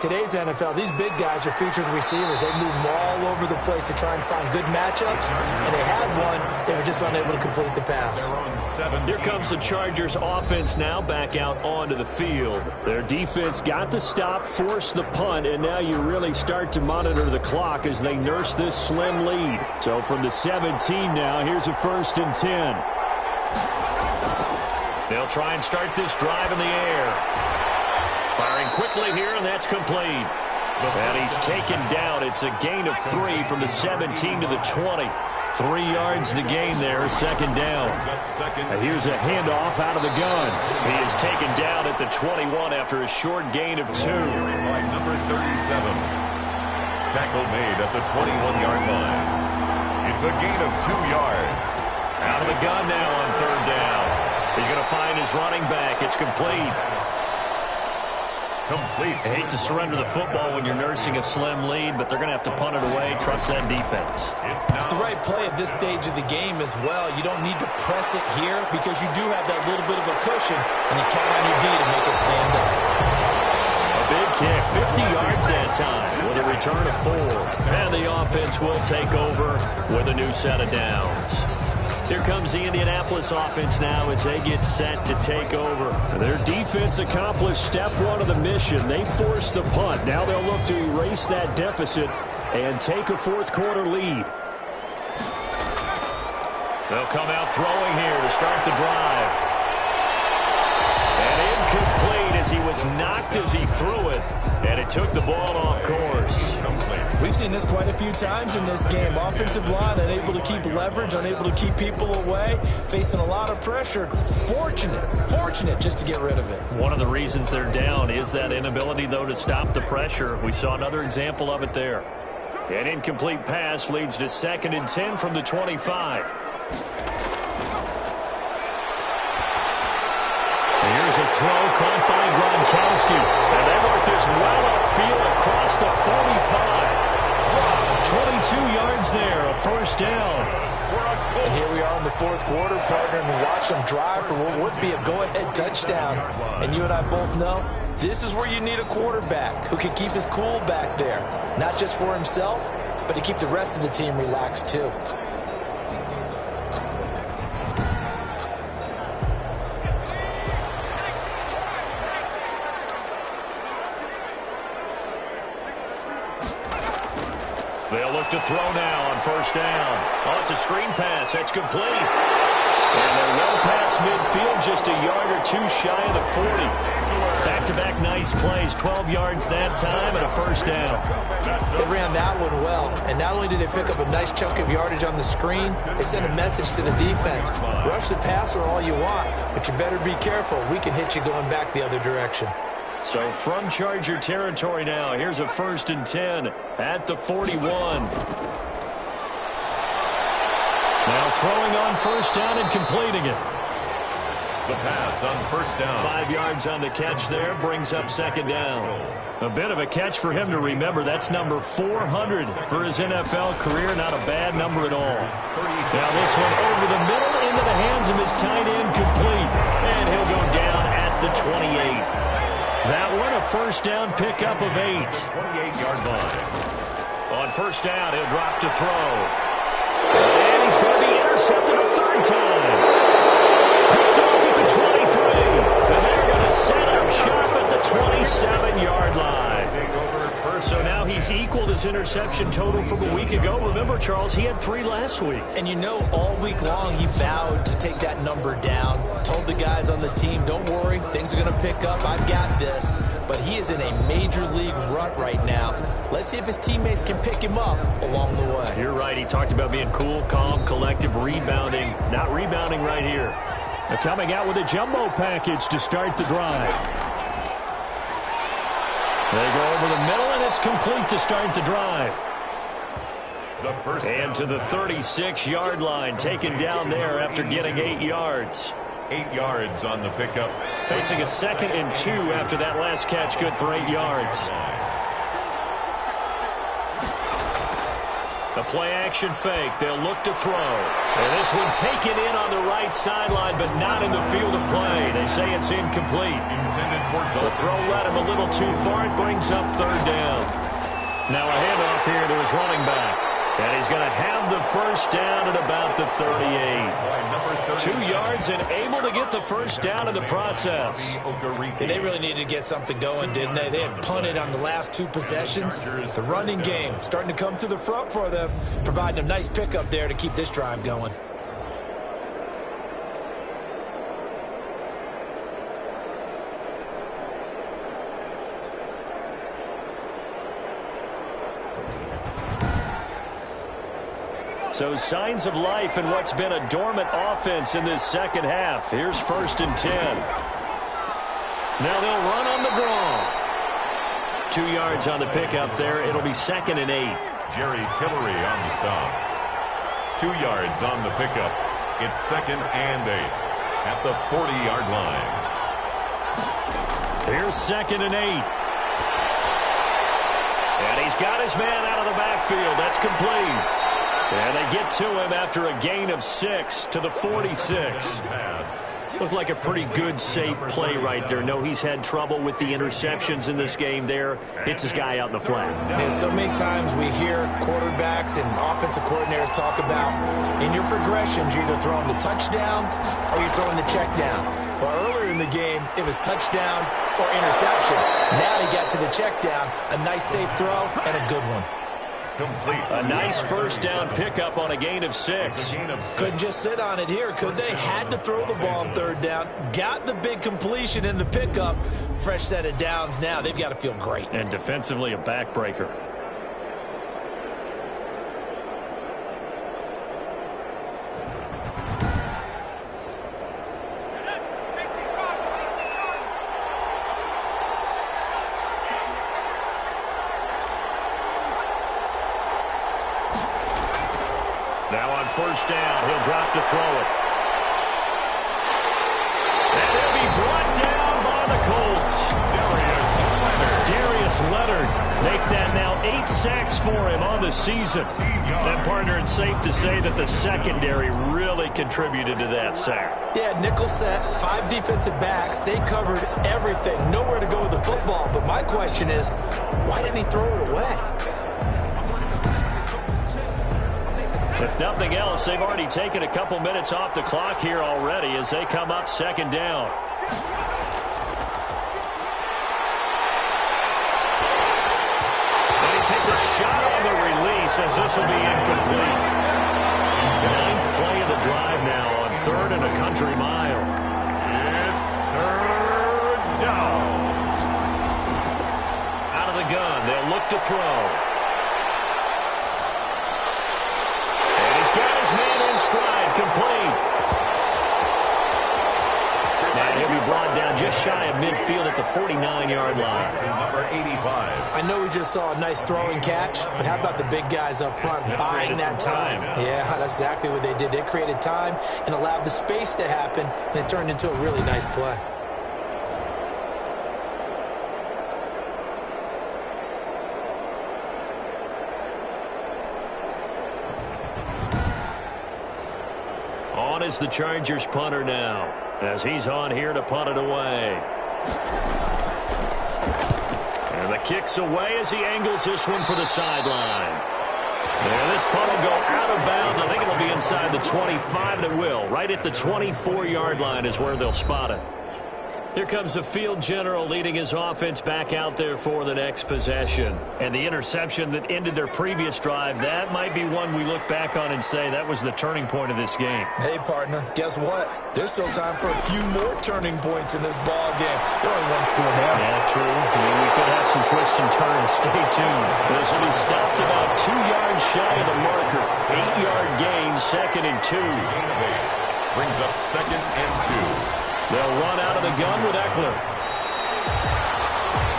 Today's NFL, these big guys are featured receivers. They move them all over the place to try and find good matchups, and they had one. They were just unable to complete the pass. Here comes the Chargers offense now back out onto the field. Their defense got the stop, forced the punt, and now you really start to monitor the clock as they nurse this slim lead. So from the 17 now, here's a 1st and 10. They'll try and start this drive in the air. Firing quickly here, and that's complete. And he's taken down. It's a gain of 3 from the 17 to the 20. 3 yards the gain there, 2nd down. And here's a handoff out of the gun. He is taken down at the 21 after a short gain of 2. By number 37. Tackle made at the 21-yard line. It's a gain of 2 yards. Out of the gun now on 3rd down. He's going to find his running back. It's complete. Complete. I hate to surrender the football when you're nursing a slim lead, but they're going to have to punt it away. Trust that defense. It's the right play at this stage of the game as well. You don't need to press it here because you do have that little bit of a cushion, and you count on your D to make it stand up. A big kick, 50 yards that time with a return of 4. And the offense will take over with a new set of downs. Here comes the Indianapolis offense now as they get set to take over. Their defense accomplished step 1 of the mission. They forced the punt. Now they'll look to erase that deficit and take a 4th quarter lead. They'll come out throwing here to start the drive. And incomplete as he was knocked as he threw it. And it took the ball off course. We've seen this quite a few times in this game. Offensive line unable to keep leverage, unable to keep people away, facing a lot of pressure. Fortunate just to get rid of it. One of the reasons they're down is that inability, though, to stop the pressure. We saw another example of it there. An incomplete pass leads to 2nd and 10 from the 25. Here's a throw caught by Gronkowski. And they work this well upfield across the 45. 22 yards there, a 1st down. And here we are in the 4th quarter, partner, and watch them drive for what would be a go-ahead touchdown. And you and I both know this is where you need a quarterback who can keep his cool back there. Not just for himself, but to keep the rest of the team relaxed too. They'll look to throw now on 1st down. Oh, it's a screen pass. That's complete. And they're well past midfield, just a yard or 2 shy of the 40. Back-to-back nice plays, 12 yards that time and a 1st down. They ran that one well, and not only did they pick up a nice chunk of yardage on the screen, they sent a message to the defense. Rush the passer all you want, but you better be careful. We can hit you going back the other direction. So from Charger territory now, here's a 1st and 10 at the 41. Now throwing on 1st down and completing it. The pass on 1st down. 5 yards on the catch there, brings up 2nd down. A bit of a catch for him to remember. That's number 400 for his NFL career. Not a bad number at all. Now this one over the middle into the hands of his tight end, complete. And he'll go down at the 28. That one a 1st down pickup of 8. 28-yard line. On 1st down, he'll drop to throw. And he's going to be intercepted a 3rd time. Picked off at the 23. And they're going to set up shop at the 27-yard line. So now he's equaled his interception. interception total from a week ago. Remember, Charles, he had 3 last week. And you know, all week long he vowed to take that number down. Told the guys on the team, don't worry, things are going to pick up. I've got this. But he is in a major league rut right now. Let's see if his teammates can pick him up along the way. You're right. He talked about being cool, calm, collective, rebounding. Not rebounding right here. They're coming out with a jumbo package to start the drive. They go over the middle, and it's complete to start the drive. And to the 36-yard line, taken down there after getting 8 yards. 8 yards on the pickup. Facing a 2nd and 2 after that last catch, good for 8 yards. The play-action fake. They'll look to throw. And this one taken in on the right sideline, but not in the field of play. They say it's incomplete. The throw led him a little too far. It brings up 3rd down. Now a handoff here to his running back. And he's going to have the first down at about the 38. 2 yards and able to get the first down in the process. And they really needed to get something going, didn't they? They had punted on the last 2 possessions. The running game starting to come to the front for them, providing a nice pickup there to keep this drive going. So signs of life in what's been a dormant offense in this second half. Here's 1st and 10. Now they'll run on the draw. 2 yards on the pickup there. It'll be 2nd and 8. Jerry Tillery on the stop. 2 yards on the pickup. It's 2nd and 8 at the 40-yard line. Here's 2nd and 8. And he's got his man out of the backfield. That's complete. And they get to him after a gain of 6 to the 46. Looked like a pretty good, safe play right there. No, he's had trouble with the interceptions in this game there. Hits his guy out in the flat. Yeah, so many times we hear quarterbacks and offensive coordinators talk about in your progressions, you're either throwing the touchdown or you're throwing the check down. But earlier in the game, it was touchdown or interception. Now he got to the check down, a nice safe throw, and a good one. Complete. A nice first down pickup on a gain of 6. Couldn't just sit on it here, could they? Had to throw the ball on 3rd down. Got the big completion in the pickup. Fresh set of downs now. They've got to feel great. And defensively a backbreaker. Now on 1st down, he'll drop to throw it. And he'll be brought down by the Colts. Darius Leonard make that now 8 sacks for him on the season. And partner, it's safe to say that the secondary really contributed to that sack. Yeah, nickel set, 5 defensive backs. They covered everything. Nowhere to go with the football. But my question is, why didn't he throw it away? If nothing else, they've already taken a couple minutes off the clock here already as they come up 2nd down. And he takes a shot on the release as this will be incomplete. 9th play of the drive now on 3rd and a country mile. It's 3rd down. Out of the gun, they'll look to throw. Got his man in stride, complete. And he'll be brought down just shy of midfield at the 49-yard line. Number 85. I know we just saw a nice throwing catch, but how about the big guys up front buying that time? Yeah, that's exactly what they did. They created time and allowed the space to happen, and it turned into a really nice play. On is the Chargers punter now, as he's on here to punt it away. And the kick's away as he angles this one for the sideline. And this punt will go out of bounds. I think it'll be inside the 25, and it will. Right at the 24-yard line is where they'll spot it. Here comes the field general leading his offense back out there for the next possession. And the interception that ended their previous drive, that might be one we look back on and say that was the turning point of this game. Hey, partner, guess what? There's still time for a few more turning points in this ball game. They're only one score now. Yeah, true. I mean, we could have some twists and turns. Stay tuned. This will be stopped about 2 yards shy of the marker. 8-yard gain, 2nd and 2. Brings up 2nd and 2. They'll run out of the gun with Eckler.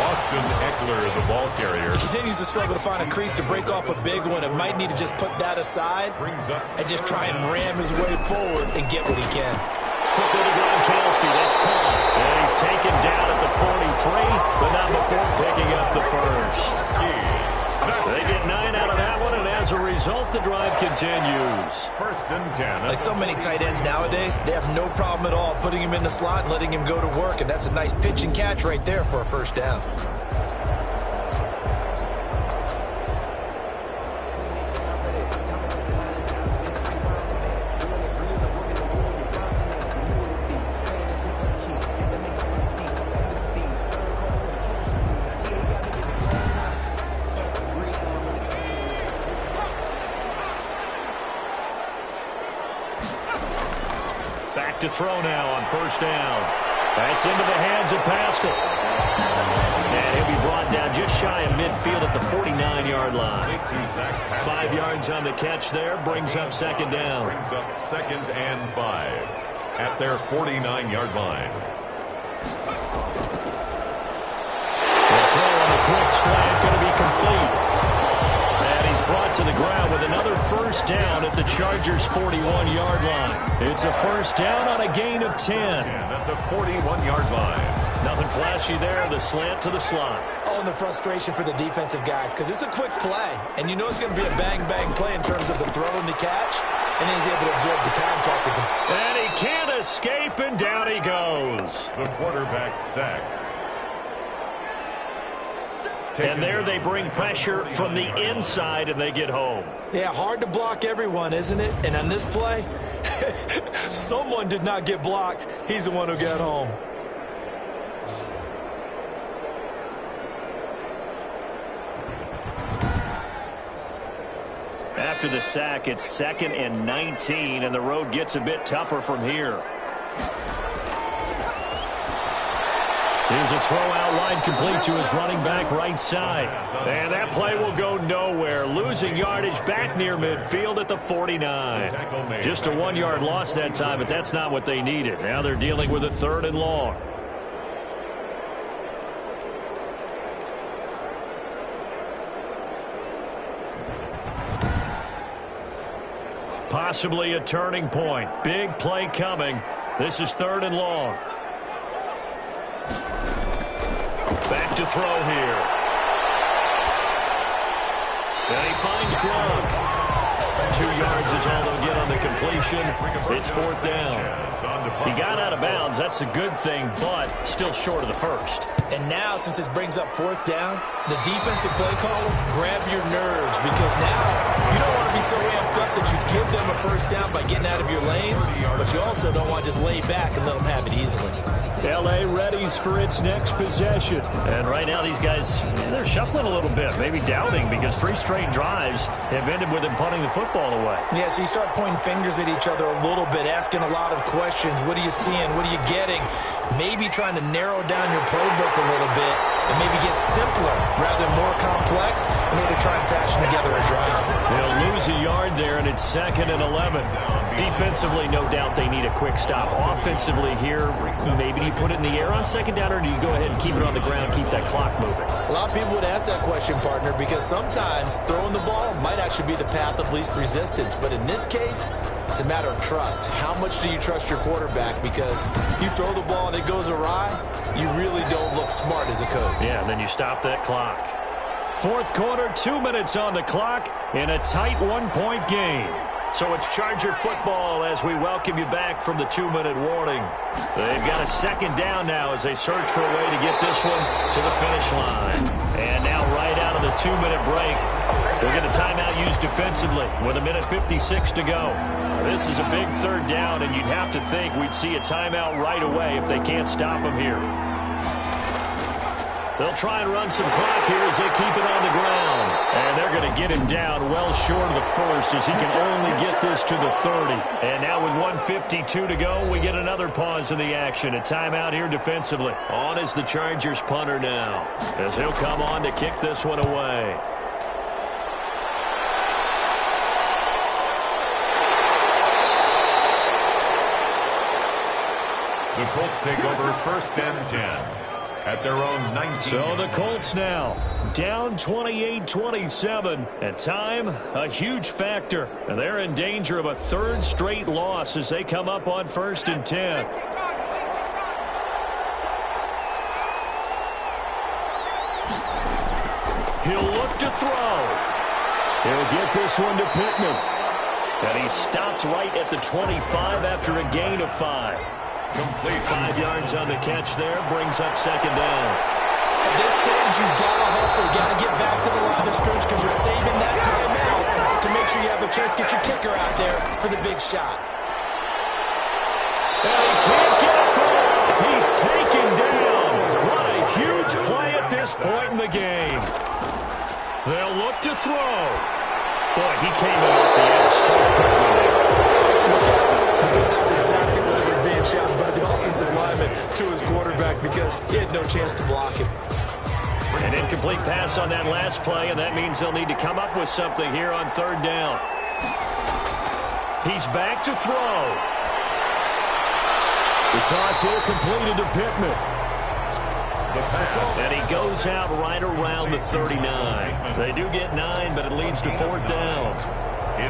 Austin Eckler, the ball carrier. He continues to struggle to find a crease to break off a big one and might need to just put that aside and just try and ram his way forward and get what he can. Quickly to Gronkowski. That's caught. And he's taken down at the 43, but not before picking up the first. They get 9 out of that one, and as a result, the drive continues. 1st and 10. Like so many tight ends nowadays, they have no problem at all putting him in the slot and letting him go to work, and that's a nice pitch and catch right there for a first down. To throw now on 1st down. That's into the hands of Pascal. And he'll be brought down just shy of midfield at the 49-yard line. 5 yards on the catch there. Brings up 2nd down. Brings up 2nd and 5 at their 49-yard line. The throw on the quick slant going to be complete. And he's brought to the ground with another 1st down at the Chargers' 41-yard line. It's a 1st down on a gain of 10. At the 41-yard line. Nothing flashy there. The slant to the slot. Oh, and the frustration for the defensive guys, because it's a quick play, and you know it's going to be a bang-bang play in terms of the throw and the catch, and he's able to absorb the contact. And he can't escape, and down he goes. The quarterback sacked. And there they bring pressure from the inside, and they get home. Yeah, hard to block everyone, isn't it? And on this play, someone did not get blocked. He's the one who got home. After the sack, it's 2nd and 19, and the road gets a bit tougher from here. Here's a throw out wide complete to his running back right side. And that play will go nowhere. Losing yardage back near midfield at the 49. Just a 1-yard loss that time, but that's not what they needed. Now they're dealing with a 3rd and long. Possibly a turning point. Big play coming. This is 3rd and long. Back to throw here. And he finds Gronk. 2 yards is all they'll get on the completion. It's 4th down. He got out of bounds. That's a good thing, but still short of the first. And now, since this brings up 4th down, the defensive play caller, grab your nerves, because now you don't want to be so amped up that you give them a 1st down by getting out of your lanes, but you also don't want to just lay back and let them have it easily. L.A. readies for its next possession. And right now these guys, they're shuffling a little bit, maybe doubting, because 3 straight drives have ended with them punting the football away. Yeah, so you start pointing fingers at each other a little bit, asking a lot of questions. What are you seeing? What are you getting? Maybe trying to narrow down your playbook a little bit and maybe get simpler rather than more complex in order to try and fashion together a drive. They'll lose a yard there, and it's 2nd and 11. Defensively, no doubt they need a quick stop. Offensively here, maybe do you put it in the air on 2nd down, or do you go ahead and keep it on the ground, keep that clock moving? A lot of people would ask that question, partner, because sometimes throwing the ball might actually be the path of least resistance. But in this case, it's a matter of trust. How much do you trust your quarterback? Because you throw the ball and it goes awry, you really don't look smart as a coach. Yeah, and then you stop that clock. 4th quarter, 2 minutes on the clock in a tight 1-point game. So it's Charger football as we welcome you back from the 2-minute warning. They've got a 2nd down now as they search for a way to get this one to the finish line. And now right out of the 2-minute break, We'll get a timeout used defensively with 1:56 to go. This is a big third down, and you'd have to think we'd see a timeout right away if they can't stop them here. They'll try and run some clock here as they keep it on the ground. And they're going to get him down well short of the first as he can only get this to the 30. And now with 1:52 to go, we get another pause in the action. A timeout here defensively. On is the Chargers punter now as he'll come on to kick this one away. The Colts take over 1st and 10 at their own 19. So the Colts now down 28-27. At time, a huge factor. And they're in danger of a third straight loss as they come up on 1st and 10. He'll look to throw. He'll get this one to Pittman. And he stopped right at the 25 after a gain of 5. Complete 5 yards on the catch there. Brings up 2nd down. At this stage, you've got to hustle. You've got to get back to the line of scrimmage because you're saving that timeout to make sure you have a chance to get your kicker out there for the big shot. And he can't get it through. He's taken down. What a huge play at this point in the game. They'll look to throw. Boy, he came in off the edge so quickly there. Look out, because that's exactly what it was being shouted by the offensive lineman to his quarterback because he had no chance to block him. An incomplete pass on that last play, and that means they'll need to come up with something here on 3rd down. He's back to throw. The toss here completed to Pittman. The pass. And he goes out right around the 39. They do get 9, but it leads to 4th down.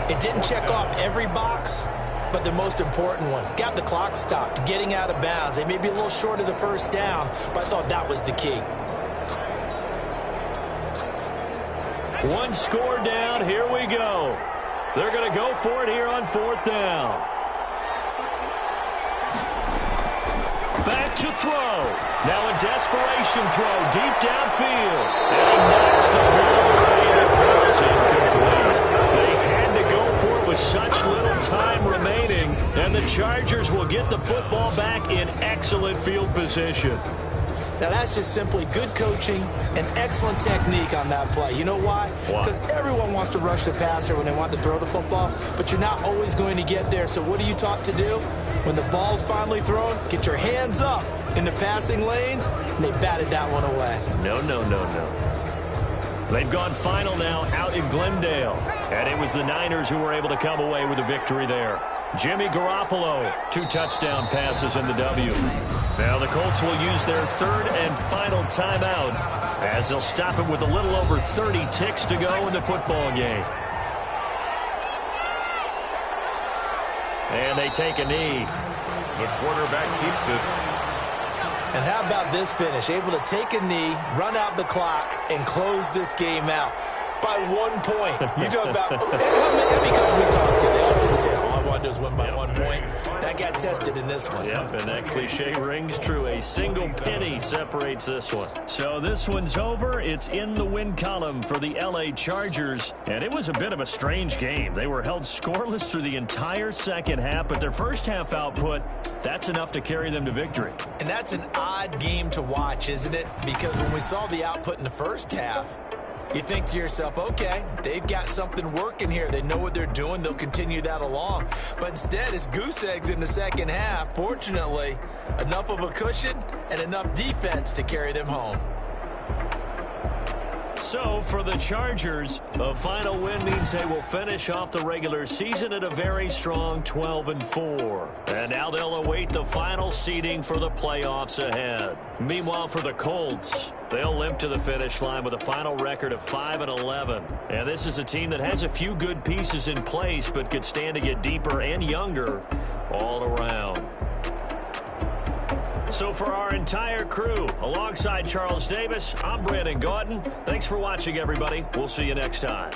It didn't check off every box, but the most important one. Got the clock stopped, getting out of bounds. They may be a little short of the 1st down, but I thought that was the key. One score down. Here we go. They're going to go for it here on 4th down. Back to throw. Now a desperation throw deep downfield. And he knocks the ball away and it throws incomplete. They had to go for it with such little time remaining. And the Chargers will get the football back in excellent field position. Now, that's just simply good coaching and excellent technique on that play. You know why? Because everyone wants to rush the passer when they want to throw the football, but you're not always going to get there. So what are you taught to do? When the ball's finally thrown, get your hands up in the passing lanes, and they batted that one away. No. They've gone final now out in Glendale, and it was the Niners who were able to come away with a victory there. Jimmy Garoppolo, 2 touchdown passes in the W. Now the Colts will use their 3rd and final timeout as they'll stop it with a little over 30 ticks to go in the football game. And they take a knee. The quarterback keeps it. And how about this finish? Able to take a knee, run out the clock, and close this game out by 1 point. You talk about every coach we talk to, they all seem to say, all I want to do is win by 1 point. That got tested in this one. Yep, and that cliche rings true. A single penny separates this one. So this one's over. It's in the win column for the L.A. Chargers. And it was a bit of a strange game. They were held scoreless through the entire second half, but their first half output, that's enough to carry them to victory. And that's an odd game to watch, isn't it? Because when we saw the output in the first half, you think to yourself, okay, they've got something working here. They know what they're doing. They'll continue that along. But instead, it's goose eggs in the second half. Fortunately, enough of a cushion and enough defense to carry them home. So for the Chargers, a final win means they will finish off the regular season at a very strong 12-4. And now they'll await the final seeding for the playoffs ahead. Meanwhile, for the Colts, they'll limp to the finish line with a final record of 5-11. And this is a team that has a few good pieces in place, but could stand to get deeper and younger all around. So for our entire crew, alongside Charles Davis, I'm Brandon Gaudin. Thanks for watching, everybody. We'll see you next time.